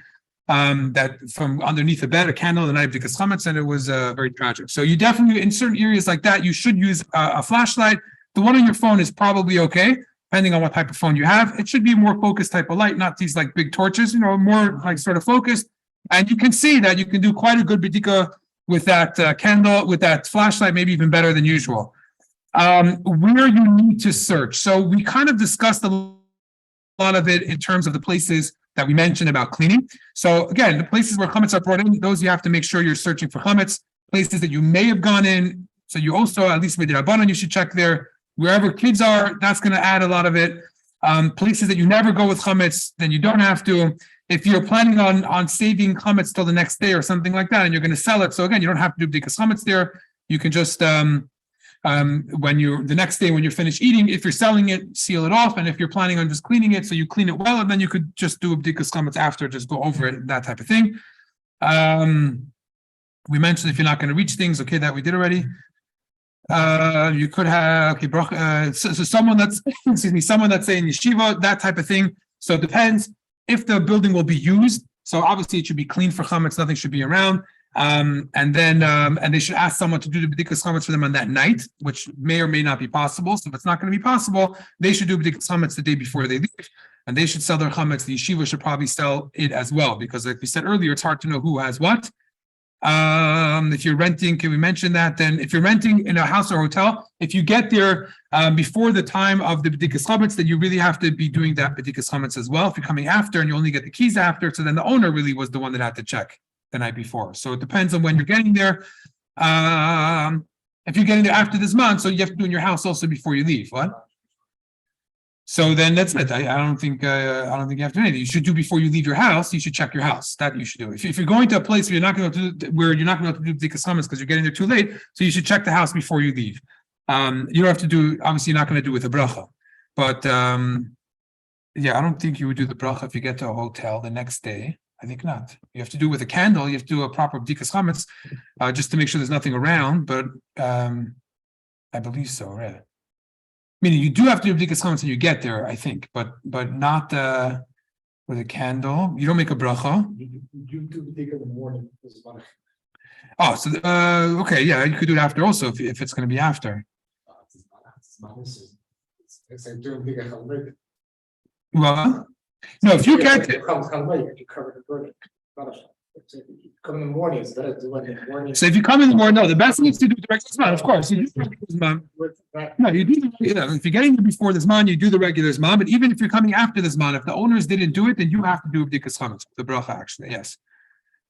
that from underneath the bed, a candle the night of B'dikas Chametz, and it was very tragic. So you definitely, in certain areas like that, you should use a flashlight. The one on your phone is probably okay, depending on what type of phone you have. It should be a more focused type of light, not these like big torches, more like sort of focused. And you can see that you can do quite a good B'dika with that candle, with that flashlight, maybe even better than usual. Where you need to search. So we kind of discussed a lot of it in terms of the places that we mentioned about cleaning. So again, the places where chametz are brought in, those you have to make sure you're searching for chametz. Places that you may have gone in, so you also, at least with the Rabbanan, you should check there. Wherever kids are, that's going to add a lot of it. Places that you never go with chametz, then you don't have to. If you're planning on saving chametz till the next day or something like that, and you're going to sell it, so again, you don't have to do b'dikas chametz there. You can just when you're the next day when you're finished eating, if you're selling it, seal it off, and if you're planning on just cleaning it, so you clean it well, and then you could just do a b'dikas chametz after, just go over it, that type of thing. We mentioned if you're not going to reach things, okay, that we did already. You could have so someone that's someone that's saying yeshiva, that type of thing. So it depends if the building will be used. So obviously it should be clean for chametz, nothing should be around. And they should ask someone to do the b'dikas chametz for them on that night, which may or may not be possible. So if it's not going to be possible, they should do b'dikas chametz the day before they leave, and they should sell their chametz. The yeshiva should probably sell it as well, because like we said earlier, it's hard to know who has what. If you're renting, can we mention that? Then if you're renting in a house or hotel, if you get there before the time of the b'dikas chametz, then you really have to be doing that b'dikas chametz as well. If you're coming after and you only get the keys after, so then the owner really was the one that had to check the night before. So it depends on when you're getting there. If you're getting there after this month, so you have to do in your house also before you leave. What? So then that's it. I don't think you have to do anything. You should do before you leave your house. You should check your house. That you should do. If you're going to a place where you're not going to do b'dikas chametz because you're getting there too late, so you should check the house before you leave. You don't have to do. Obviously, you're not going to do it with a bracha, but yeah, I don't think you would do the bracha if you get to a hotel the next day. I think not. You have to do it with a candle. You have to do a proper b'dikas chametz, just to make sure there's nothing around. But I believe so, right? Meaning you do have to do b'dikas chametz when you get there, I think, but not with a candle. You don't make a bracha. You do b'dikas in the morning. Oh, so okay, yeah, you could do it after also if it's going to be after. It's like doing b'dikas chametz. Well, no, if you get it comes late, you cover the burning. Come in the morning, it's better to do it in the morning. So if you come in the morning, no, the best thing is to do the regular zman, of course. You do the regular zman. No, you do if you're getting there before the zman, you do the regular zman. But even if you're coming after the zman, if the owners didn't do it, then you have to do b'dikas chametz, the bracha actually. Yes.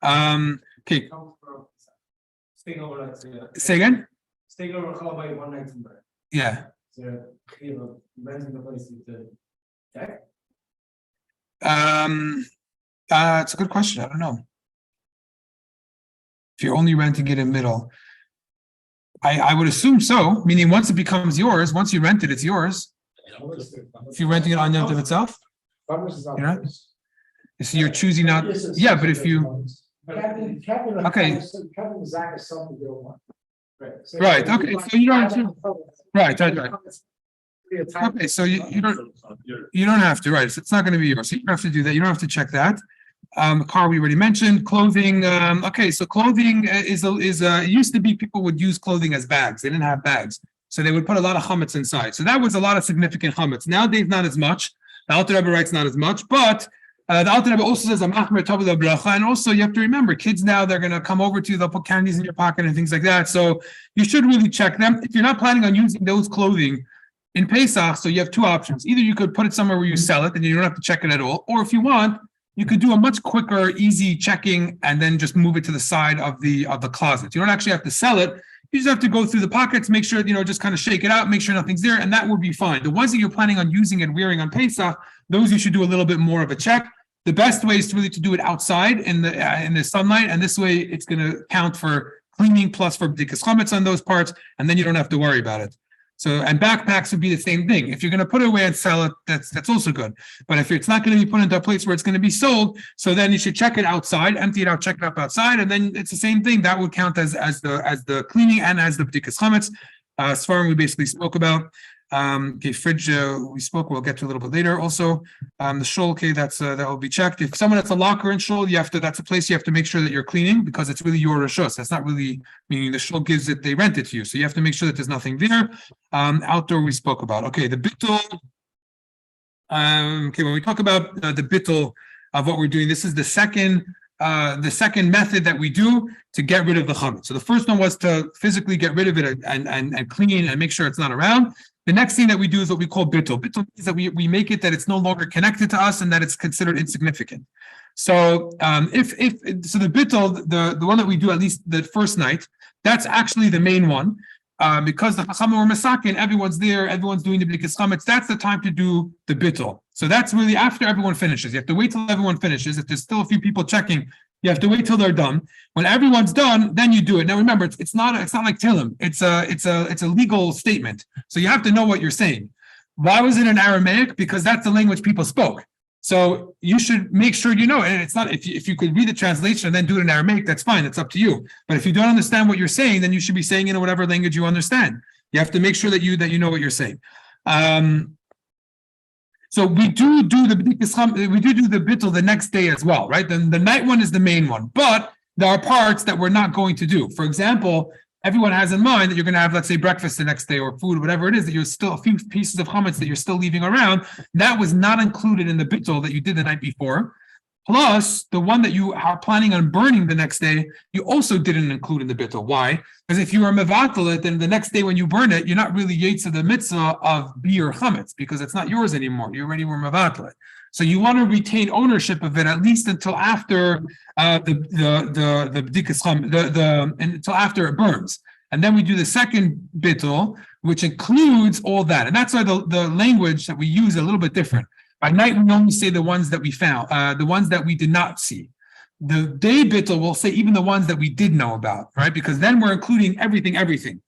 Okay. Staying over Say again. Staying over Chalabay one night in bed. Yeah. So renting the place to check. It's a good question. I don't know. If you're only renting it in middle, I would assume so. Meaning, once it becomes yours, once you rent it, it's yours. If you're renting it on Yom Tov itself, you know, so you're choosing not. Yeah, but if you okay, right, okay, so you don't have to. Right. Okay, so you don't have to, right? So it's not going to be yours. So you don't have to do that. You don't have to check that. Car we already mentioned. Clothing. Okay, so clothing is it used to be people would use clothing as bags. They didn't have bags, so they would put a lot of chametz inside. So that was a lot of significant chametz. Nowadays, not as much. The Alter Rebbe writes not as much, but the Alter Rebbe also says a machmer tov bracha, and also you have to remember, kids now they're going to come over to you. They'll put candies in your pocket and things like that. So you should really check them. If you're not planning on using those clothing in Pesach, so you have two options. Either you could put it somewhere where you sell it and you don't have to check it at all, or if you want, you could do a much quicker, easy checking and then just move it to the side of the closet. You don't actually have to sell it. You just have to go through the pockets, make sure, just kind of shake it out, make sure nothing's there, and that will be fine. The ones that you're planning on using and wearing on Pesach, those you should do a little bit more of a check. The best way is really to do it outside in the sunlight, and this way it's going to count for cleaning plus for b'dikas chametz on those parts, and then you don't have to worry about it. So, and backpacks would be the same thing. If you're going to put it away and sell it, that's also good. But if it's not going to be put into a place where it's going to be sold, so then you should check it outside, empty it out, check it up outside, and then it's the same thing. That would count as the cleaning and as the b'dikas chametz. Svarim we basically spoke about. Okay, fridge, we spoke, we'll get to a little bit later. Also, the shul, okay, that will be checked. If someone has a locker in shul, that's a place you have to make sure that you're cleaning because it's really your rishus. That's not really, meaning the shul gives it, they rent it to you. So you have to make sure that there's nothing there. Outdoor we spoke about. Okay, the bittul. Okay, when we talk about the bittul of what we're doing, this is the second method that we do to get rid of the chametz. So the first one was to physically get rid of it and clean and make sure it's not around. The next thing that we do is what we call bittul. Bittul means that we make it that it's no longer connected to us and that it's considered insignificant. So if the bittul, the one that we do at least the first night, that's actually the main one. Because the Chachamim were Masakin, everyone's there, everyone's doing the B'dikas Chametz, that's the time to do the bittul. So that's really after everyone finishes. You have to wait till everyone finishes. If there's still a few people checking, you have to wait till they're done. When everyone's done, then you do it. Now remember, it's not like Tehillim. It's a legal statement. So you have to know what you're saying. Why was it in Aramaic? Because that's the language people spoke. So you should make sure you know. And it's not if you could read the translation and then do it in Aramaic, that's fine. It's up to you. But if you don't understand what you're saying, then you should be saying it in whatever language you understand. You have to make sure that you know what you're saying. So we do the bittul the next day as well, right? Then the night one is the main one, but there are parts that we're not going to do. For example, everyone has in mind that you're going to have, let's say, breakfast the next day or food, whatever it is, that you're still a few pieces of chametz that you're still leaving around. That was not included in the bittul that you did the night before. Plus, the one that you are planning on burning the next day, you also didn't include in the bittul. Why? Because if you are mevatel it, then the next day when you burn it, you're not really yetzer the mitzvah of bir chametz because it's not yours anymore. You already were mevatel it. So you want to retain ownership of it at least until after until after it burns, and then we do the second bittul, which includes all that, and that's why the language that we use is a little bit different. By night, we only say the ones that we found, the ones that we did not see. The day bittul will say even the ones that we did know about, right? Because then we're including everything.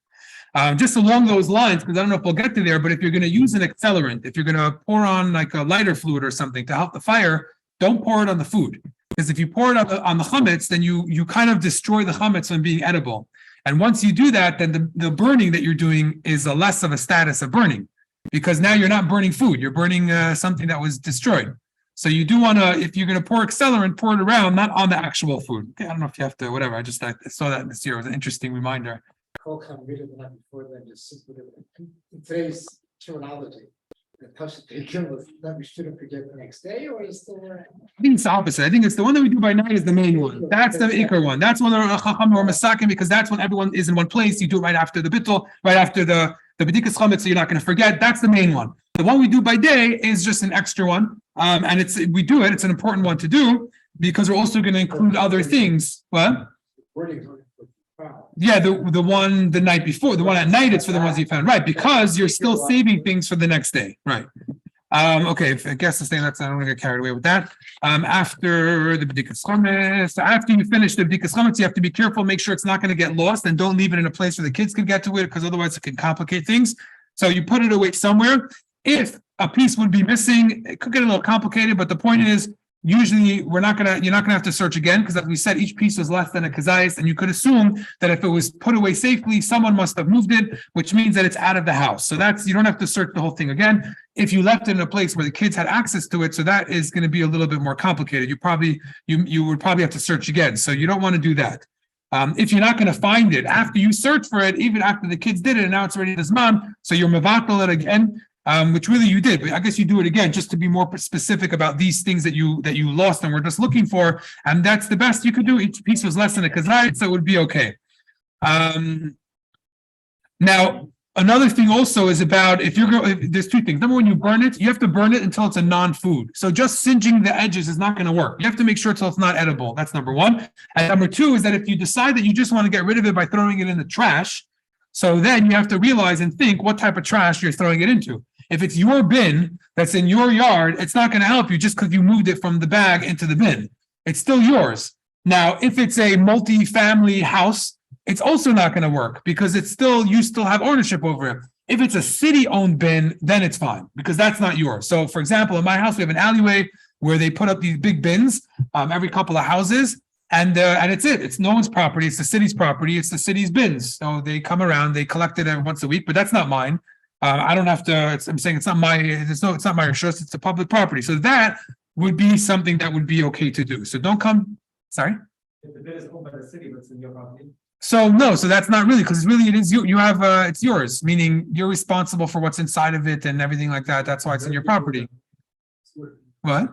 Just along those lines, because I don't know if we'll get to there, but if you're going to use an accelerant, if you're going to pour on like a lighter fluid or something to help the fire, don't pour it on the food. Because if you pour it on the chametz, then you kind of destroy the chametz from being edible. And once you do that, then the burning that you're doing is a less of a status of burning. Because now you're not burning food, you're burning something that was destroyed. So you do want to, if you're going to pour accelerant, pour it around, not on the actual food. Okay, I don't know if you have to, whatever. I saw that this year. It was an interesting reminder. Qualcomm really the night before then just simply in today's terminology. The touch they kill us that we shouldn't forget the next day, or is still I think it's the opposite. I think it's the one that we do by night is the main one. That's the ikar one. That's when the Chacham or Masakin, because that's when everyone is in one place. You do it right after the bittul, right after the b'dikas chametz, so you're not going to forget. That's the main one. The one we do by day is just an extra one, and we do it. It's an important one to do because we're also going to include other things. What? Yeah, the one the night before, the one at night, it's for the ones you found, right? Because you're still saving things for the next day, right? Okay, I guess the thing that's I don't want to get carried away with that. After the b'dikas chametz, after you finish the b'dikas chametz, you have to be careful, make sure it's not going to get lost, and don't leave it in a place where the kids can get to it, because otherwise it can complicate things. So you put it away somewhere. If a piece would be missing, it could get a little complicated, but the point is, usually you're not gonna have to search again, because as we said, each piece was less than a kazayis, and you could assume that if it was put away safely, someone must have moved it, which means that it's out of the house. So you don't have to search the whole thing again. If you left it in a place where the kids had access to it, so that is going to be a little bit more complicated. You would probably have to search again. So you don't want to do that. If you're not going to find it after you search for it, even after the kids did it, and now it's already this mom, so you're mevatel it again. Which really you did, but I guess you do it again just to be more specific about these things that you lost and were just looking for, and that's the best you could do. Each piece was less than a kazayit, so it would be okay. Now, another thing also is about there's two things. Number one, you burn it, you have to burn it until it's a non-food. So just singeing the edges is not going to work. You have to make sure until it's not edible. That's number one. And number two is that if you decide that you just want to get rid of it by throwing it in the trash, so then you have to realize and think what type of trash you're throwing it into. If it's your bin that's in your yard, it's not going to help you just because you moved it from the bag into the bin. It's still yours. Now, if it's a multi-family house, it's also not going to work because you still have ownership over it. If it's a city-owned bin, then it's fine because that's not yours. So, for example, in my house, we have an alleyway where they put up these big bins every couple of houses. And it's it. It's no one's property. It's the city's property. It's the city's bins. So they come around, they collect it every once a week, but that's not mine. I don't have to, I'm saying it's not my reshus, it's a public property. So that would be something that would be okay to do. So don't come, sorry? If the bid is owned by the city, but it's in your property. So no, so that's not really, because it is you have it's yours, meaning you're responsible for what's inside of it and everything like that. That's why it's in your property. What?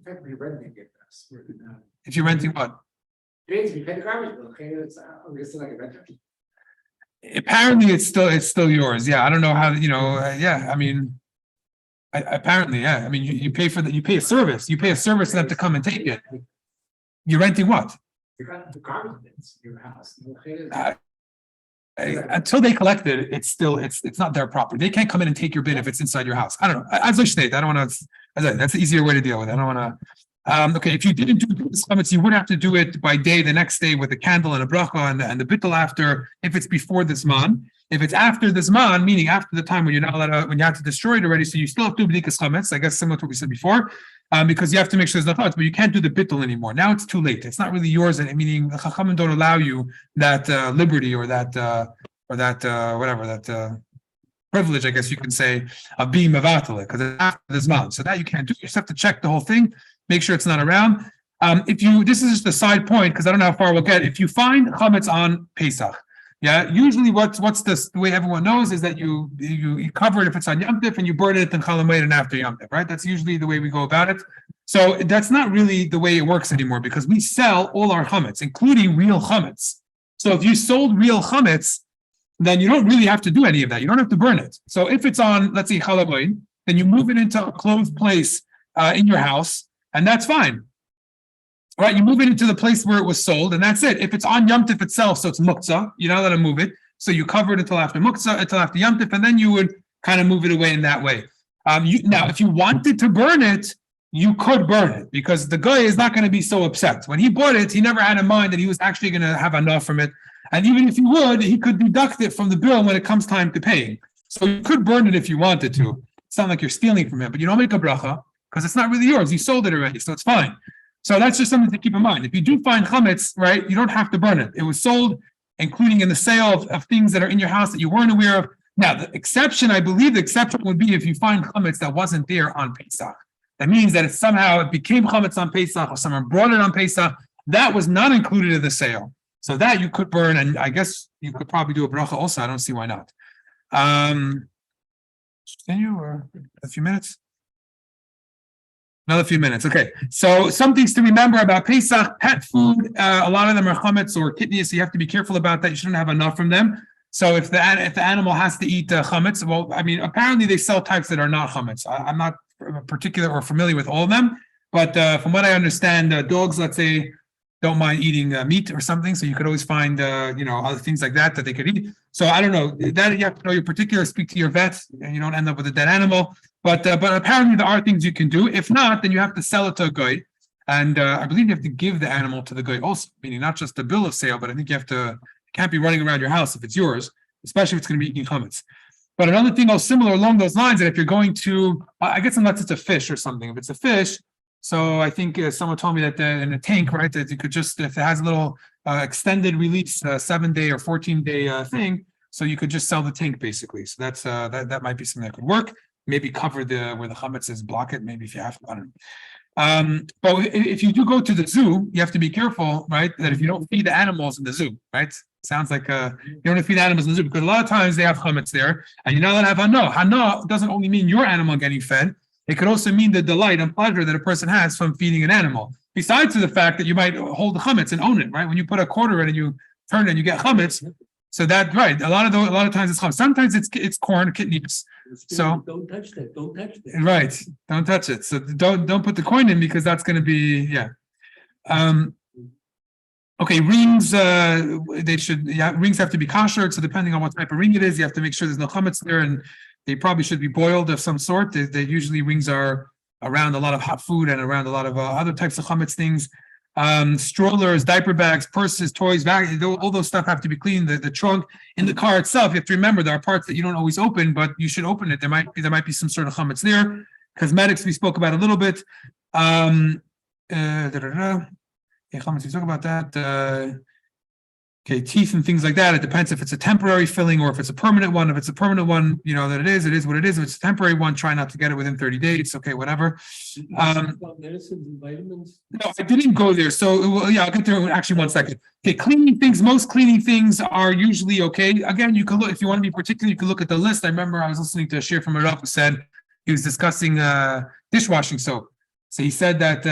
Technically renting it. If you're renting what? Basically, pay the garbage bill, okay, it's like a rental. Apparently it's still yours. Yeah, I don't know how, yeah, I mean. Apparently, yeah. I mean, you pay for you pay a service. You pay a service for them to come and take it. You're renting what? You got the garbage bins in your house. Until they collect it, it's not their property. They can't come in and take your bin if it's inside your house. I don't know. As I state, I don't want to. That's the easier way to deal with it. I don't want to. Okay, if you didn't do this comments, you would have to do it by day, the next day with a candle and a bracha and the bittul after. If it's before this man, if it's after this man, meaning after the time when you're not allowed to, when you have to destroy it already, so you still have to do b'dikas chametz. I guess similar to what we said before, because you have to make sure there's no thoughts, but you can't do the bittul anymore. Now it's too late. It's not really yours, and meaning the chachamim don't allow you that liberty or that whatever that. Privilege, I guess you can say, of being mevatel because it's after this month. So that you can't do. You just have to check the whole thing, make sure it's not around. This is just a side point because I don't know how far we'll get. If you find chametz on Pesach, yeah, usually what's the way everyone knows is that you cover it if it's on Yom Tif and you burn it in Chol Hamoed and after Yom Tif, right? That's usually the way we go about it. So that's not really the way it works anymore because we sell all our chametz, including real chametz. So if you sold real chametz, then you don't really have to do any of that. You don't have to burn it. So if it's on, let's say, Chol Hamoed, then you move it into a closed place in your house, and that's fine. Right? You move it into the place where it was sold, and that's it. If it's on Yom Tif itself, so it's muktzah, you're not allowed to move it. So you cover it until after muktzah, until after Yom Tif, and then you would kind of move it away in that way. Now, if you wanted to burn it, you could burn it because the guy is not going to be so upset. When he bought it, he never had in mind that he was actually going to have enough from it. And even if he would, he could deduct it from the bill when it comes time to paying. So you could burn it if you wanted to. It's not like you're stealing from him, but you don't make a bracha because it's not really yours. You sold it already, so it's fine. So that's just something to keep in mind. If you do find chametz, right, you don't have to burn it. It was sold, including in the sale of things that are in your house that you weren't aware of. Now, the exception, I believe the exception would be if you find chametz that wasn't there on Pesach. That means that it became chametz on Pesach or someone brought it on Pesach. That was not included in the sale. So that you could burn, and I guess you could probably do a bracha also. I don't see why not. Continue or a few minutes? Another few minutes. Okay. So some things to remember about Pesach, pet food. A lot of them are chametz or kidneys, so you have to be careful about that. You shouldn't have enough from them. So if the animal has to eat chametz, well, I mean, apparently they sell types that are not chametz. I'm not particular or familiar with all of them, but from what I understand, dogs, let's say, don't mind eating meat or something, so you could always find other things like that they could eat. So I don't know that you have to know your particular. Speak to your vet, and you don't end up with a dead animal. But apparently there are things you can do. If not, then you have to sell it to a guy, and I believe you have to give the animal to the guy also, meaning not just the bill of sale, but I think you can't be running around your house if it's yours, especially if it's going to be eating chametz. But another thing similar along those lines, that if you're going to, I guess unless it's a fish or something, if it's a fish. So I think someone told me that in a tank, right, that you could just, if it has a little extended release, 7-day or 14-day thing, so you could just sell the tank basically. So that's that might be something that could work. Maybe cover where the chametz is, block it. Maybe if you have to, I don't know. But if you do go to the zoo, you have to be careful, right? That if you don't feed the animals in the zoo, right? Sounds like you don't feed animals in the zoo because a lot of times they have chametz there, and you're not allowed to have hana. Hana doesn't only mean your animal getting fed. It could also mean the delight and pleasure that a person has from feeding an animal. Besides the fact that you might hold the chametz and own it, right? When you put a quarter in and you turn it and you get chametz, so that right. A lot of times it's chametz. Sometimes it's corn, kidneys. So don't touch that. Don't touch that. Right, don't touch it. So don't put the coin in because that's going to be Okay, rings. Rings have to be kosher. So depending on what type of ring it is, you have to make sure there's no chametz there and. They probably should be boiled of some sort. They usually rings are around a lot of hot food and around a lot of other types of chametz things. Strollers, diaper bags, purses, toys, bags, all those stuff have to be cleaned. The trunk in the car itself, you have to remember there are parts that you don't always open, but you should open it. There might be some sort of chametz there. Cosmetics we spoke about a little bit. Chametz, we spoke about that. Okay, teeth and things like that. It depends if it's a temporary filling or if it's a permanent one. If it's a permanent one, that it is what it is. If it's a temporary one, try not to get it within 30 days. Okay, whatever. Medicines and vitamins. No, I didn't go there. So, I'll get there. Actually, one second. Okay, cleaning things. Most cleaning things are usually okay. Again, you can look if you want to be particular. You can look at the list. I remember I was listening to a share from a Rav who said he was discussing dishwashing soap. So he said that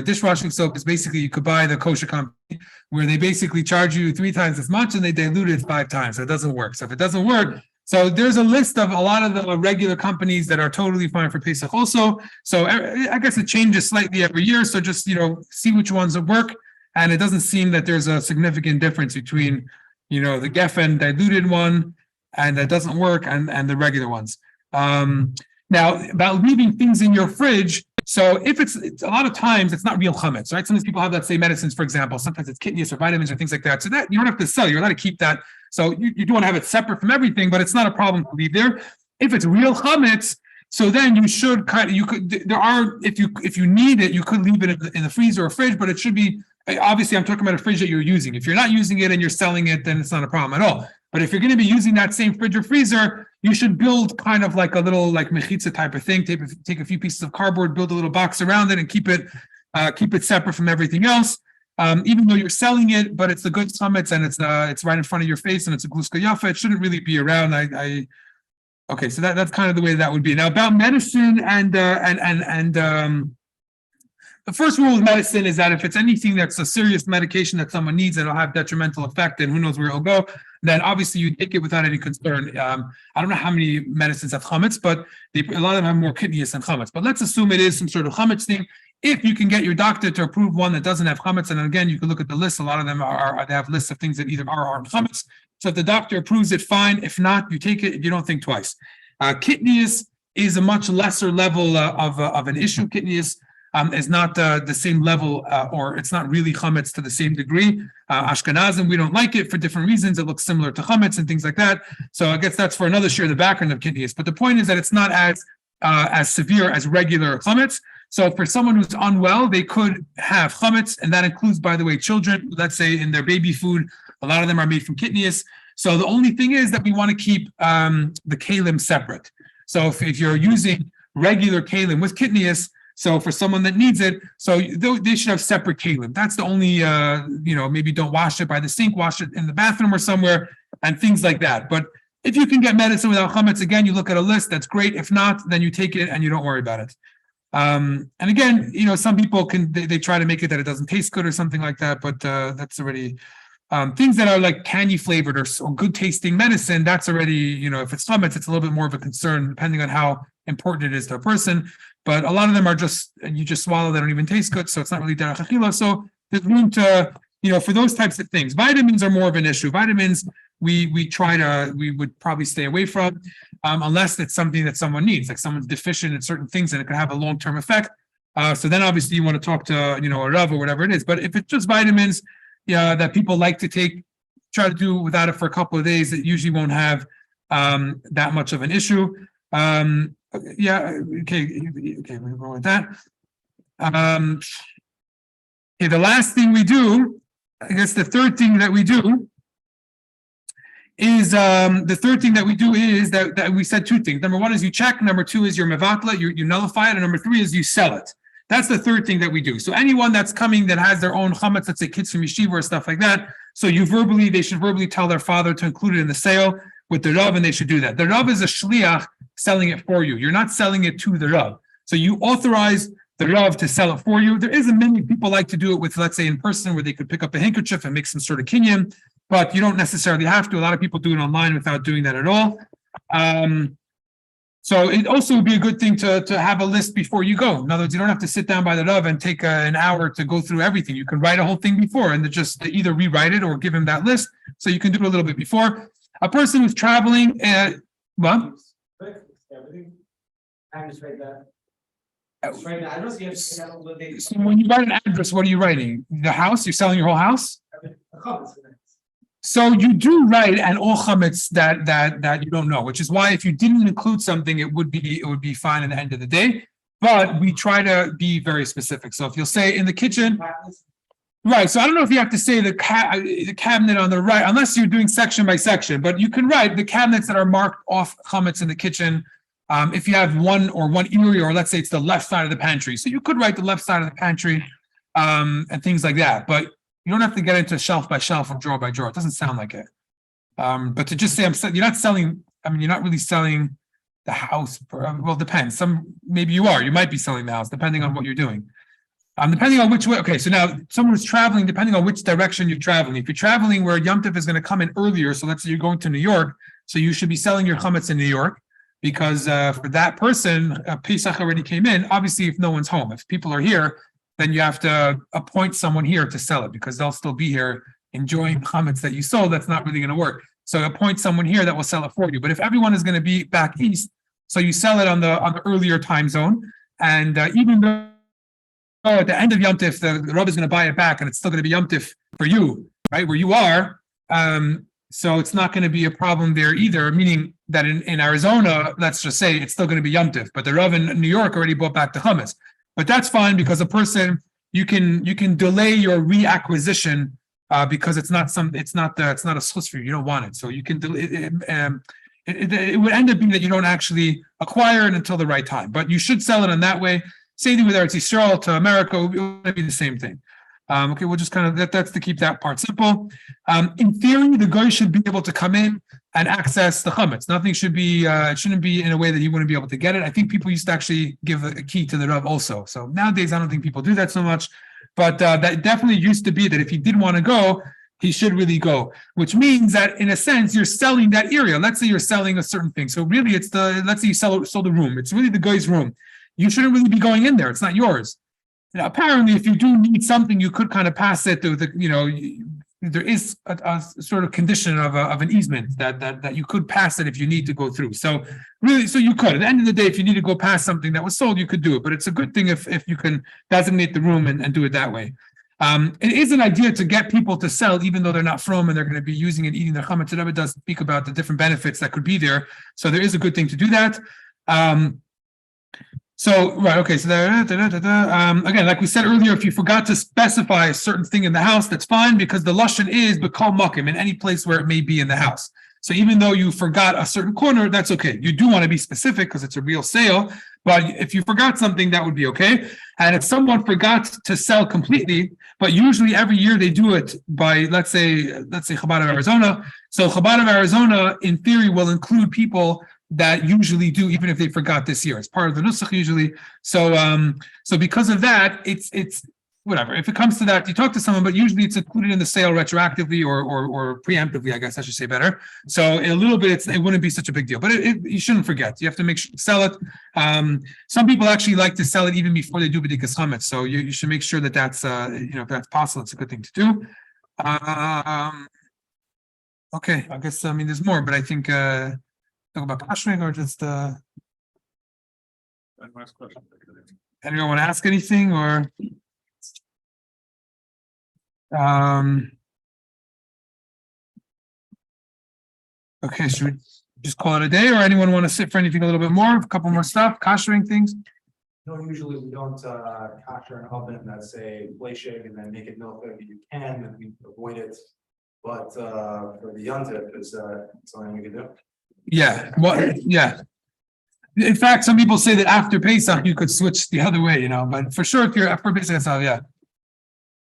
dishwashing soap is basically you could buy the kosher company where they basically charge you 3 times as much and they dilute it 5 times. So it doesn't work. So if it doesn't work, so there's a list of a lot of the regular companies that are totally fine for Pesach also. So I guess it changes slightly every year. So just see which ones that work. And it doesn't seem that there's a significant difference between the Geffen diluted one and that doesn't work and the regular ones. Now about leaving things in your fridge. So if it's a lot of times it's not real chametz, right? Sometimes people have that say medicines, for example. Sometimes it's kidneys or vitamins or things like that. So that you don't have to sell. You're allowed to keep that. So you do want to have it separate from everything, but it's not a problem to leave there. If it's real chametz, so then you should if you need it, you could leave it in the freezer or fridge, but it should be obviously I'm talking about a fridge that you're using. If you're not using it and you're selling it, then it's not a problem at all. But if you're going to be using that same fridge or freezer, you should build kind of like a little like mechitza type of thing. Take a few pieces of cardboard, build a little box around it, and keep it separate from everything else. Even though you're selling it, but it's the good chametz and it's right in front of your face and it's a gluska yafa, it shouldn't really be around. Okay, so that's kind of the way that would be. Now about medicine and the first rule of medicine is that if it's anything that's a serious medication that someone needs that'll have detrimental effect and who knows where it'll go, then obviously you take it without any concern. I don't know how many medicines have chametz, but a lot of them have more kidneys than chametz. But let's assume it is some sort of chametz thing. If you can get your doctor to approve one that doesn't have chametz, and again, you can look at the list. A lot of them they have lists of things that either are or aren't chametz. So if the doctor approves it, fine. If not, you take it. You don't think twice. Kidneys is a much lesser level of an issue. Kidneys is not the same level, or it's not really chametz to the same degree. Ashkenazim, we don't like it for different reasons. It looks similar to chametz and things like that. So I guess that's for another share, the background of kidneys. But the point is that it's not as severe as regular chametz. So for someone who's unwell, they could have chametz, and that includes, by the way, children. Let's say in their baby food, a lot of them are made from kidneys. So the only thing is that we want to keep the kalim separate. So if you're using regular kalim with kidneys, so for someone that needs it, so they should have separate kalim. That's the only, maybe don't wash it by the sink, wash it in the bathroom or somewhere, and things like that. But if you can get medicine without chametz, again, you look at a list, that's great. If not, then you take it and you don't worry about it. And again, some people they try to make it that it doesn't taste good or something like that, but that's already things that are like candy flavored or good tasting medicine. That's already, if it's chametz, it's a little bit more of a concern depending on how important it is to a person. But a lot of them are you just swallow, they don't even taste good, so it's not really derech achila. So there's room to, for those types of things. Vitamins are more of an issue. Vitamins, we would probably stay away from, unless it's something that someone needs, like someone's deficient in certain things and it could have a long-term effect. So then obviously you want to talk to, a Rav or whatever it is. But if it's just vitamins, that people like to take, try to do without it for a couple of days, it usually won't have that much of an issue. Okay, we'll go with that. Okay, the last thing we do, I guess the third thing that we do is that we said 2 things. Number 1 is you check. Number 2 is your mevatla, you nullify it, and number 3 is you sell it. That's the third thing that we do. So anyone that's coming that has their own chametz, let's say kids from yeshiva or stuff like that, so they should verbally tell their father to include it in the sale with the Rav, and they should do that. The Rav is a shliach selling it for you. You're not selling it to the Rav. So you authorize the Rav to sell it for you. There isn't many people like to do it with, let's say, in person, where they could pick up a handkerchief and make some sort of kinyan, but you don't necessarily have to. A lot of people do it online without doing that at all. So it also would be a good thing to have a list before you go. In other words, you don't have to sit down by the Rav and take an hour to go through everything. You can write a whole thing before and just either rewrite it or give him that list. So you can do it a little bit before. A person who's traveling, what? Everything. I just write that. Right now, I don't see it. So when you write an address, what are you writing? The house? You're selling your whole house? So you do write an all chametz that you don't know, which is why if you didn't include something, it would be fine at the end of the day. But we try to be very specific. So if you'll say in the kitchen, Right, so I don't know if you have to say the cabinet on the right, unless you're doing section by section, but you can write the cabinets that are marked off chametz in the kitchen. If you have one area, or let's say it's the left side of the pantry, so you could write the left side of the pantry, and things like that, but you don't have to get into shelf by shelf or drawer by drawer. It doesn't sound like it. But to just say you're not selling, you're not really selling the house, well, it depends. Maybe you are, you might be selling the house, depending on what you're doing. Depending on which way, okay, so now someone who's traveling, depending on which direction you're traveling. If you're traveling where Yom Tov is going to come in earlier, so let's say you're going to New York, so you should be selling your chametz in New York, because for that person, Pesach already came in. Obviously, if no one's home, if people are here, then you have to appoint someone here to sell it, because they'll still be here enjoying chametz that you sold. That's not really going to work. So appoint someone here that will sell it for you. But if everyone is going to be back east, so you sell it on the earlier time zone, and even though at the end of Yom Tif, the Rav is going to buy it back, and it's still going to be Yom Tif for you, right, where you are. So it's not going to be a problem there either, meaning that in Arizona, let's just say it's still going to be Yom Tif, but the Rav in New York already bought back the chametz. But that's fine, because a person, you can delay your reacquisition because it's not a schus for you. You don't want it, so you can delay it would end up being that you don't actually acquire it until the right time, but you should sell it in that way. Same thing with Eretz Yisrael to America, it would be the same thing. Okay, we'll just kind of, that's to keep that part simple. In theory, the guy should be able to come in and access the chametz. Nothing should be, it shouldn't be in a way that he wouldn't be able to get it. I think people used to actually give a key to the Rav also. So nowadays, I don't think people do that so much, but that definitely used to be that if he did want to go, he should really go, which means that in a sense, you're selling that area. Let's say you're selling a certain thing. So really it's let's say you sold the room. It's really the guy's room. You shouldn't really be going in there. It's not yours. Now, apparently, if you do need something, you could kind of pass it to there is a sort of condition of an easement that you could pass it if you need to go through. So really, so you could. At the end of the day, if you need to go past something that was sold, you could do it. But it's a good thing if you can designate the room and do it that way. It is an idea to get people to sell, even though they're not from and they're going to be using and eating their chametz. The Rebbe does speak about the different benefits that could be there. So there is a good thing to do that. So, right, okay, so again, like we said earlier, if you forgot to specify a certain thing in the house, that's fine, because the lashon is b'kol makom, in any place where it may be in the house. So even though you forgot a certain corner, that's okay. You do want to be specific because it's a real sale, but if you forgot something, that would be okay. And if someone forgot to sell completely, but usually every year they do it by, let's say Chabad of Arizona. So Chabad of Arizona, in theory, will include people that usually do, even if they forgot this year. It's part of the nusach usually. So because of that, it's whatever. If it comes to that, you talk to someone, but usually it's included in the sale retroactively or preemptively, I guess I should say better. So a little bit, it wouldn't be such a big deal, but you shouldn't forget. You have to make sure sell it. Some people actually like to sell it even before they do b'dikas chametz. So you should make sure that's if that's possible, it's a good thing to do. Okay, I guess there's more, but I think talk about kashering or just anyone want to ask anything or okay, should we just call it a day, or anyone want to sit for anything a little bit more, a couple more stuff, kashering things? No, usually we don't kosher an oven that's a fleshig and then make it milk if you can, and we avoid it. But for the yontif, is something we can do. Yeah, yeah. In fact, some people say that after Pesach you could switch the other way, but for sure if you're after Pesach,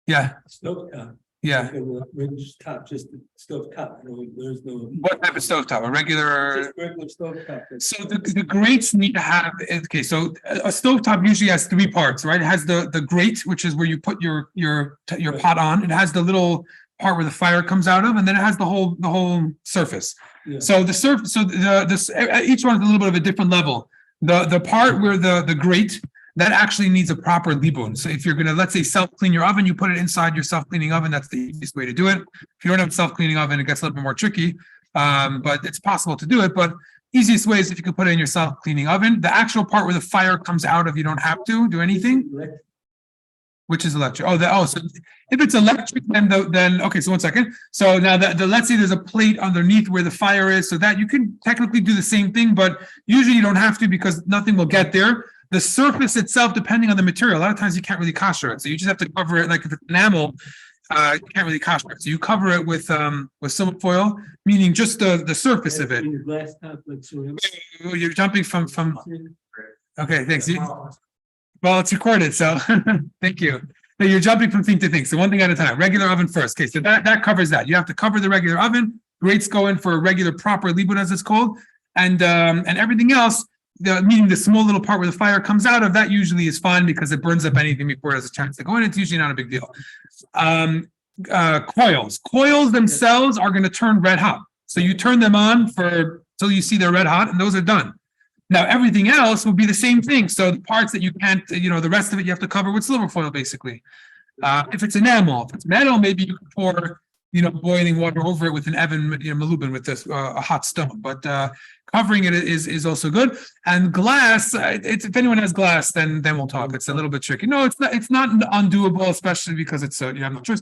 yeah. Stovetop. Yeah. Ridge top, just the stovetop. There's no. What type of stovetop? A regular? Just regular stovetop. So the grates need to have, okay, so a stovetop usually has three parts, right? It has the grate, which is where you put your pot on. It has the little part where the fire comes out of, and then it has the whole surface. Yeah. So the surface, so each one is a little bit of a different level. The part where the grate, that actually needs a proper libun. So if you're gonna, let's say, self-clean your oven, you put it inside your self-cleaning oven. That's the easiest way to do it. If you don't have a self-cleaning oven, it gets a little bit more tricky, but it's possible to do it. But easiest way is if you can put it in your self-cleaning oven. The actual part where the fire comes out of, you don't have to do anything. Which is electric? So if it's electric, then okay. So 1 second. So now let's say there's a plate underneath where the fire is, so that you can technically do the same thing, but usually you don't have to because nothing will get there. The surface itself, depending on the material, a lot of times you can't really kosher it, so you just have to cover it. Like if it's enamel, you can't really kasher it. So you cover it with silver foil, meaning just the surface of it. In the glass top, like so. You're jumping from, okay, thanks. Well, it's recorded, so thank you. No, you're jumping from thing to thing. So one thing at a time. Regular oven first. Okay, so that covers that. You have to cover the regular oven. Grates go in for a regular proper libun, as it's called, and everything else, meaning the small little part where the fire comes out of, that usually is fine because it burns up anything before it has a chance to go in. It's usually not a big deal. Coils themselves are going to turn red hot. So you turn them on till you see they're red hot, and those are done. Now, everything else will be the same thing. So the parts that you can't, the rest of it you have to cover with silver foil, basically. If it's enamel, if it's metal, maybe you can pour, boiling water over it with an oven, malubin with this a hot stone. But covering it is also good. And glass, if anyone has glass, then we'll talk. It's a little bit tricky. No, it's not undoable, especially because it's you have no choice.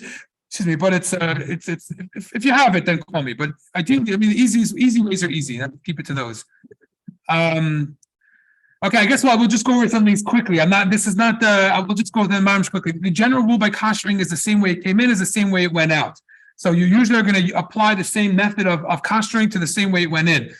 Excuse me, but it's if you have it, then call me. But ideally, the easy ways are easy. Keep it to those. Okay, I guess we'll just go over some things quickly. This is not we'll just go over them quickly. The general rule by koshering is the same way it came in, is the same way it went out. So you usually are going to apply the same method of koshering to the same way it went in.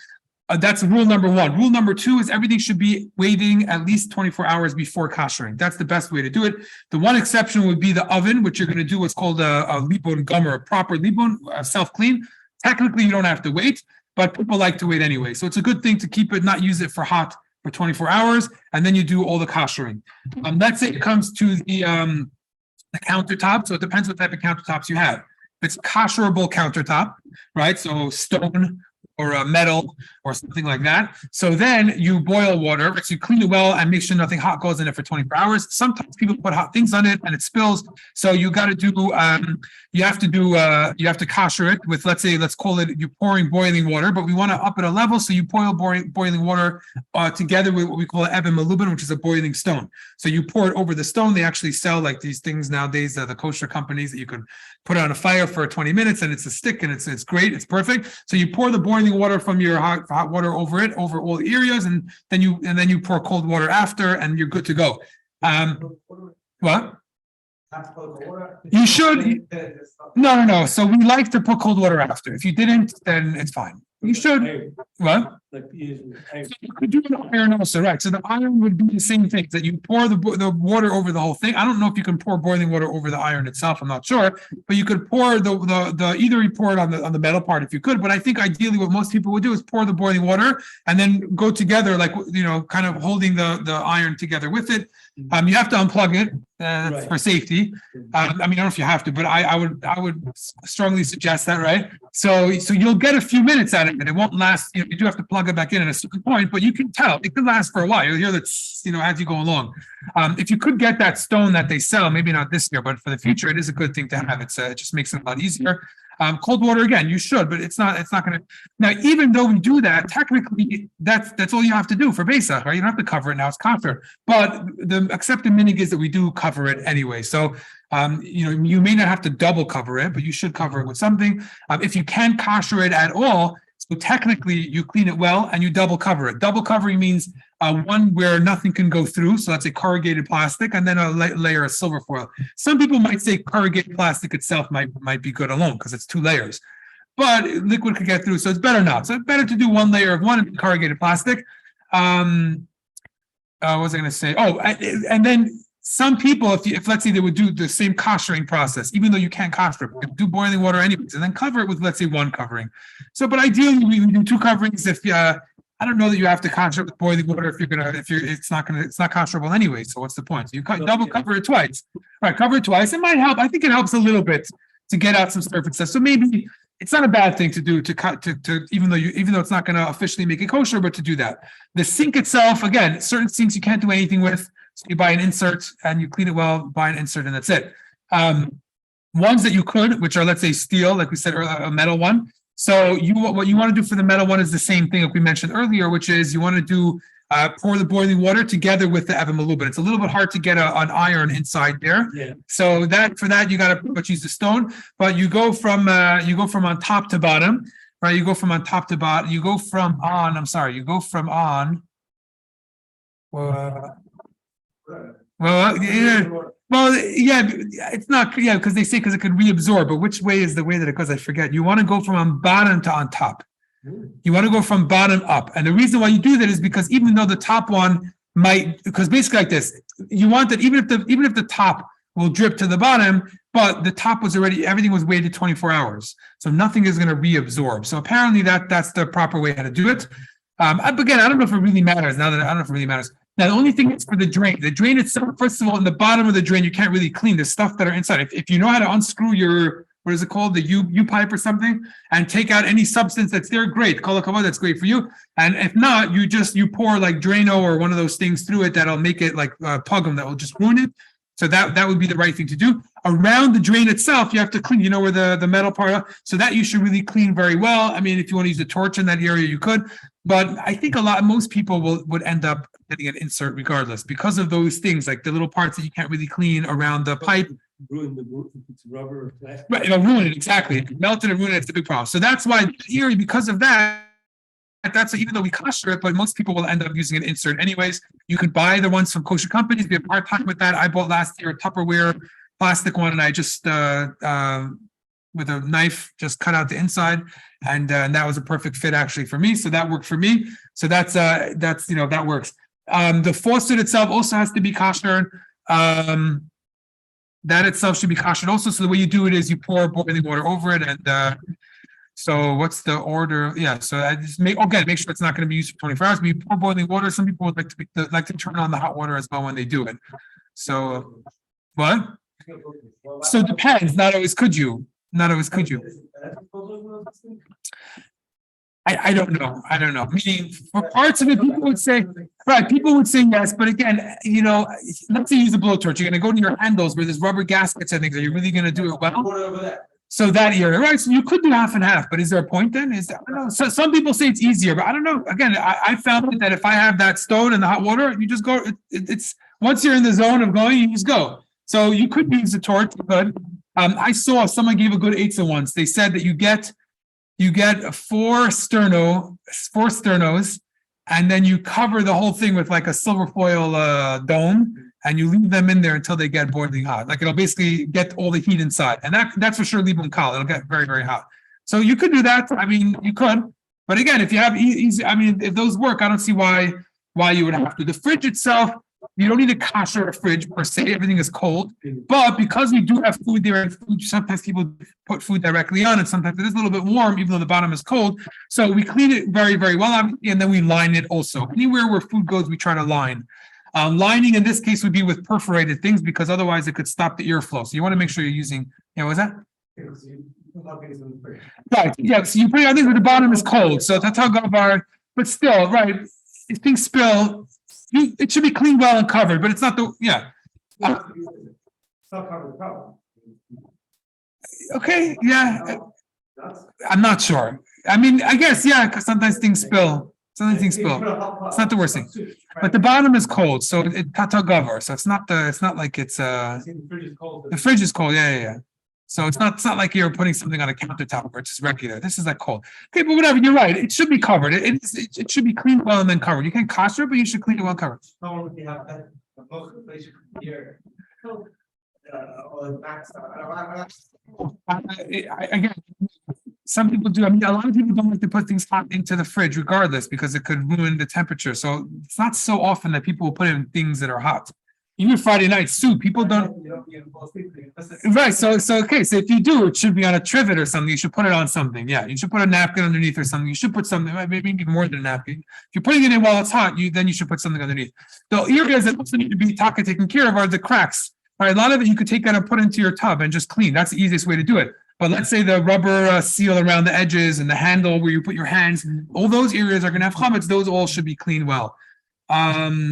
That's rule number one. Rule number two is everything should be waiting at least 24 hours before koshering. That's the best way to do it. The one exception would be the oven, which you're going to do what's called a libun gummer, a proper libun, self-clean. Technically, you don't have to wait, but people like to wait anyway. So it's a good thing to keep it, not use it for hot for 24 hours, and then you do all the koshering. Let's say it comes to the countertop. So it depends what type of countertops you have. If it's kosherable countertop, right? So stone or metal or something like that. So then you boil water, so you clean it well and make sure nothing hot goes in it for 24 hours. Sometimes people put hot things on it and it spills. So you got to do, you have to kosher it with, let's call it, you're pouring boiling water, but we want to up it a level. So you boil boiling water together with what we call eben malubin, which is a boiling stone. So you pour it over the stone. They actually sell like these things nowadays, the kosher companies, that you can put it on a fire for 20 minutes and it's a stick and it's great. It's perfect. So you pour the boiling water from your hot water over all the areas, and then you pour cold water after, and you're good to go. What? You should. No. So we like to put cold water after. If you didn't, then it's fine. You should. What? You could do an iron also, right? So the iron would be the same thing, that you pour the water over the whole thing. I don't know if you can pour boiling water over the iron itself. I'm not sure, but you could pour the either you pour it on the metal part if you could. But I think ideally what most people would do is pour the boiling water and then go together, like kind of holding the iron together with it. You have to unplug it Right. for safety. I don't know if you have to, but I would strongly suggest that, right? So you'll get a few minutes at it, and it won't last. You do have to plug it back in at a certain point, but you can tell it can last for a while. You'll hear that, as you go along. If you could get that stone that they sell, maybe not this year, but for the future, it is a good thing to have. It just makes it a lot easier. Cold water, again, you should, but it's not going to. Now, even though we do that, technically, that's all you have to do for Pesach, right? You don't have to cover it now; it's kosher. But the accepted minig is that we do cover it anyway. So, you may not have to double cover it, but you should cover it with something. If you can kosher it at all, so technically, you clean it well and you double cover it. Double covering means one where nothing can go through, so that's a corrugated plastic, and then a layer of silver foil. Some people might say corrugated plastic itself might be good alone because it's 2 layers, but liquid could get through, so it's better not. So it's better to do 1 layer of one corrugated plastic. What was I going to say? Oh, and then some people, if let's say they would do the same koshering process, even though you can't kosher it, do boiling water anyways, and then cover it with, let's say, 1 covering. So, but ideally, we do 2 coverings. If I don't know that you have to kosher it with boiling water it's not kosherable anyway. So what's the point? So you double cover it twice. All right, cover it twice. It might help. I think it helps a little bit to get out some surface stuff. So maybe it's not a bad thing to do to even though it's not going to officially make it kosher, but to do that. The sink itself, again, certain sinks you can't do anything with. So you buy an insert and you clean it well, buy an insert, and that's it. Ones that you could, which are, let's say, steel, like we said, or a metal one. So what you want to do for the metal one is the same thing like we mentioned earlier, which is you want to do pour the boiling water together with the eben malubin. It's a little bit hard to get an iron inside there. Yeah. So for that you got to pretty much use the stone, but you go from on top to bottom, right? You go from on top to bottom. You go from on. I'm sorry. You go from on. Well, yeah. Well, yeah, it's not, yeah, because they say because it could reabsorb, but which way is the way that it goes? I forget. You want to go from on bottom to on top. You want to go from bottom up. And the reason why you do that is because even though the top one might, because basically like this, you want that even if the top will drip to the bottom, but the top was already, everything was weighted 24 hours. So nothing is going to reabsorb. So apparently that's the proper way how to do it. But again, I don't know if it really matters now that I don't know if it really matters. Now, the only thing is for the drain itself, first of all, in the bottom of the drain, you can't really clean the stuff that are inside. If you know how to unscrew your, what is it called? The U pipe or something, and take out any substance that's there, great. Kol hakavod, that's great for you. And if not, you pour like Drano or one of those things through it that'll make it like pugum that will just ruin it. So that would be the right thing to do. Around the drain itself, you have to clean, where the metal part, so that you should really clean very well. I mean, if you want to use a torch in that area, you could, but I think most people would end up getting an insert regardless because of those things, like the little parts that you can't really clean around the pipe. Ruin if it's rubber or plastic. Right, it'll ruin it, exactly. If you melt it and ruin it, it's a big problem. So that's why here, because of that, that's even though we kosher it, but most people will end up using an insert anyways. You could buy the ones from kosher companies. We have a hard time with that. I bought last year a Tupperware plastic one, and I just with a knife just cut out the inside, and that was a perfect fit actually for me. So that worked for me. So that's that works. The faucet itself also has to be kosher. That itself should be kosher also. So the way you do it is you pour boiling water over it, and so what's the order? Yeah, so I just make sure it's not going to be used for 24 hours. But you pour boiling water. Some people would like to turn on the hot water as well when they do it. So what? So it depends. Not always could you. I don't know. Meaning for parts of it, people would say yes, but again, let's say use a blowtorch. You're going to go to your handles where there's rubber gaskets and things. Are you really going to do it well? So that area, right? So you could do half and half, but is there a point then? I don't know. So some people say it's easier, but I don't know. Again, I found that if I have that stone and the hot water, you just go. It's once you're in the zone of going, you just go. So you could use a torch, but I saw someone gave a good eitzah once. They said that you get four sternos, and then you cover the whole thing with like a silver foil dome, and you leave them in there until they get boiling hot. Like it'll basically get all the heat inside, and that's for sure. Leave them cold; it'll get very, very hot. So you could do that. I mean, you could, but again, if you have easy, I mean, if those work, I don't see why you would have to. The fridge itself, you don't need to kosher a fridge per se. Everything is cold, but because we do have food there, and sometimes people put food directly on, and sometimes it is a little bit warm, even though the bottom is cold. So we clean it very, very well, and then we line it also. Anywhere where food goes, we try to line. Lining in this case would be with perforated things because otherwise it could stop the airflow. So you want to make sure you're using. Yeah, what was that? Right. Yeah. So you put it. I think the bottom is cold, so that's how gavar. But still, right? If things spill, it should be cleaned well and covered. But it's not the Okay. Yeah. I'm not sure. I mean, I guess because sometimes things spill. It's not the worst thing, but the bottom is cold, so it tata gavar. So it's not like it's the fridge is cold. Yeah. So it's not like you're putting something on a countertop where it's just regular. This is like cold. Okay, but whatever. You're right. It should be covered. It should be cleaned well and then covered. You can't kosher it, but you should clean it well covered. Again, some people do. I mean, a lot of people don't like to put things hot into the fridge regardless because it could ruin the temperature. So it's not so often that people will put in things that are hot. Even Friday night soup, people don't. Right. So okay. So if you do, it should be on a trivet or something. You should put it on something. Yeah. You should put a napkin underneath or something. You should put something, maybe more than a napkin. If you're putting it in while it's hot, then you should put something underneath. The areas that also need to be taken care of are the cracks. All right. A lot of it you could take out and put into your tub and just clean. That's the easiest way to do it. But let's say the rubber seal around the edges and the handle where you put your hands, all those areas are going to have chametz. Those all should be cleaned well. My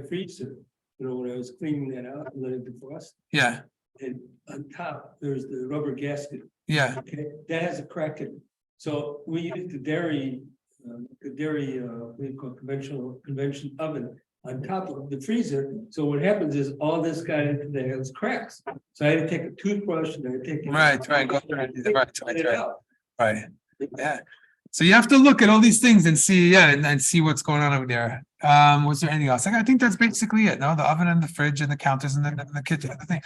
freezer, when I was cleaning that out and let it defrost. Yeah. And on top, there's the rubber gasket. Yeah. Okay, that has a crack in it. So we use the dairy, what do you call convention oven on top of the freezer. So what happens is all this got into there, it's cracks. So I had to take a toothbrush and I had to take it. Right. Go through it. Right. Yeah. So you have to look at all these things and see, and see what's going on over there. Was there anything else? I think that's basically it. No, the oven and the fridge and the counters and the kitchen. The thing.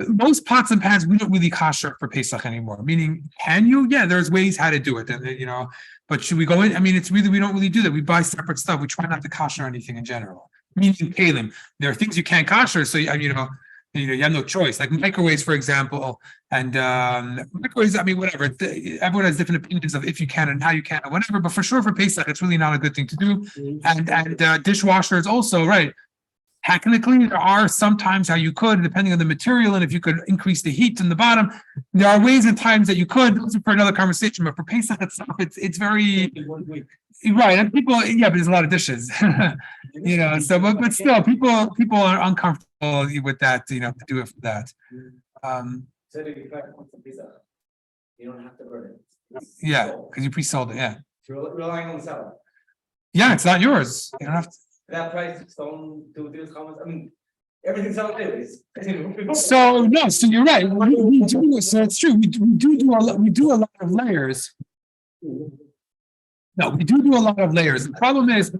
Most pots and pans we don't really kosher for Pesach anymore. Meaning, can you? Yeah, there's ways how to do it, and But should we go in? I mean, it's really we don't really do that. We buy separate stuff. We try not to kosher anything in general. Meaning, kalim. There are things you can't kosher, so you have no choice. Like microwaves, for example, and microwaves. I mean, whatever. Everyone has different opinions of if you can and how you can, or whatever. But for sure, for Pesach, it's really not a good thing to do. And dishwashers also, right? Technically, there are sometimes how you could, depending on the material, and if you could increase the heat in the bottom. There are ways and times that you could. Those are for another conversation. But for Pesach itself, it's very right. And people, but there's a lot of dishes, So, but still, people are uncomfortable with that, to do it for that. So if you buy some pizza, you don't have to burn it. Yeah, because you pre-sold it. Yeah, So you're relying on the seller. yeah, it's not yours. You don't have to. That price, don't do these comments. I mean, everything's out there. So no, so you're right. We do. So it's true. We do a lot. We do a lot of layers. No, we do a lot of layers. The problem is,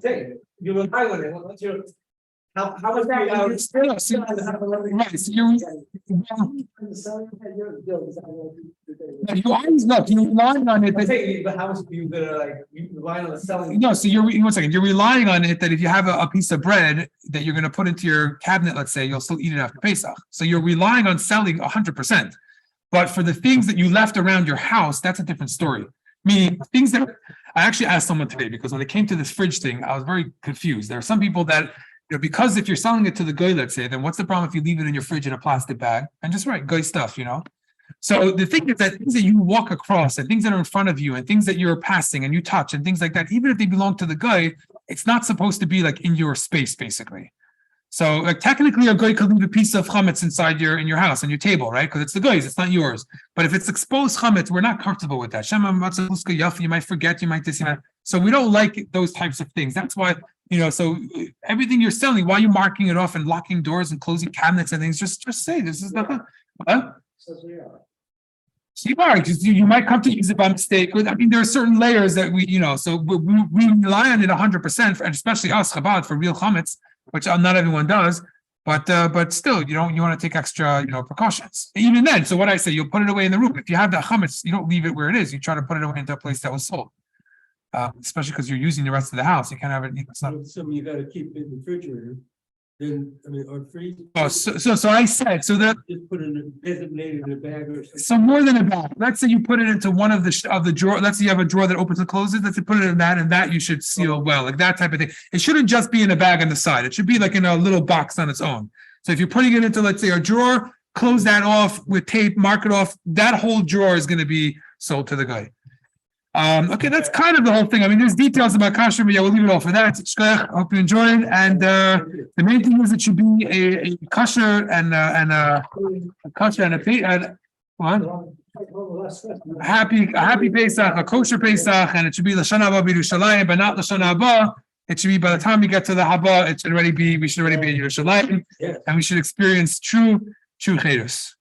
You rely on it. What's your how much do you right? So you're, you always look. You're relying on it. but how much do you gonna you rely on the selling? No, so you're 1 second. You're relying on it that if you have a piece of bread that you're going to put into your cabinet, let's say, you'll still eat it after Pesach. So you're relying on selling 100%. But for the things that you left around your house, that's a different story. Meaning things that I actually asked someone today, because when it came to this fridge thing, I was very confused. There are some people that, because if you're selling it to the guy, let's say, then what's the problem if you leave it in your fridge in a plastic bag and just write guy stuff, So the thing is that things that you walk across and things that are in front of you and things that you're passing and you touch and things like that, even if they belong to the guy, it's not supposed to be like in your space, basically. So like technically a guy could leave a piece of chametz inside in your house on your table, right? Because it's the guy's, it's not yours. But if it's exposed chametz, we're not comfortable with that. You might forget, you might this, So we don't like those types of things. That's why, so everything you're selling, why are you marking it off and locking doors and closing cabinets and things? Just say this is the because you might come to use it by mistake. I mean, there are certain layers that we rely on it 100%, and especially us Chabad for real chametz, which not everyone does. But still, you want to take extra, precautions. Even then, so what I say, you'll put it away in the room. If you have the chametz, you don't leave it where it is. You try to put it away into a place that was sold. Especially because you're using the rest of the house, you can't have it. Some you gotta keep in the refrigerator, then, or freeze. Oh, so I said, so that. Just put it designated in a bag or something. So more than a bag. Let's say you put it into one of the drawer. Let's say you have a drawer that opens and closes. Let's say put it in that, and that you should seal well, like that type of thing. It shouldn't just be in a bag on the side. It should be like in a little box on its own. So if you're putting it into, let's say, a drawer, close that off with tape, mark it off. That whole drawer is going to be sold to the guy. Okay, that's kind of the whole thing. I mean, there's details about kasher, but yeah, we'll leave it all for that. I hope you enjoyed. And the main thing is it should be a kasher and a kasher and a happy Pesach, a kosher Pesach, and it should be Lashana Haba B'Yerushalayim, but not Lashana Haba. It should be by the time we get to the Haba, we should already be in Yerushalayim, and we should experience true chedus.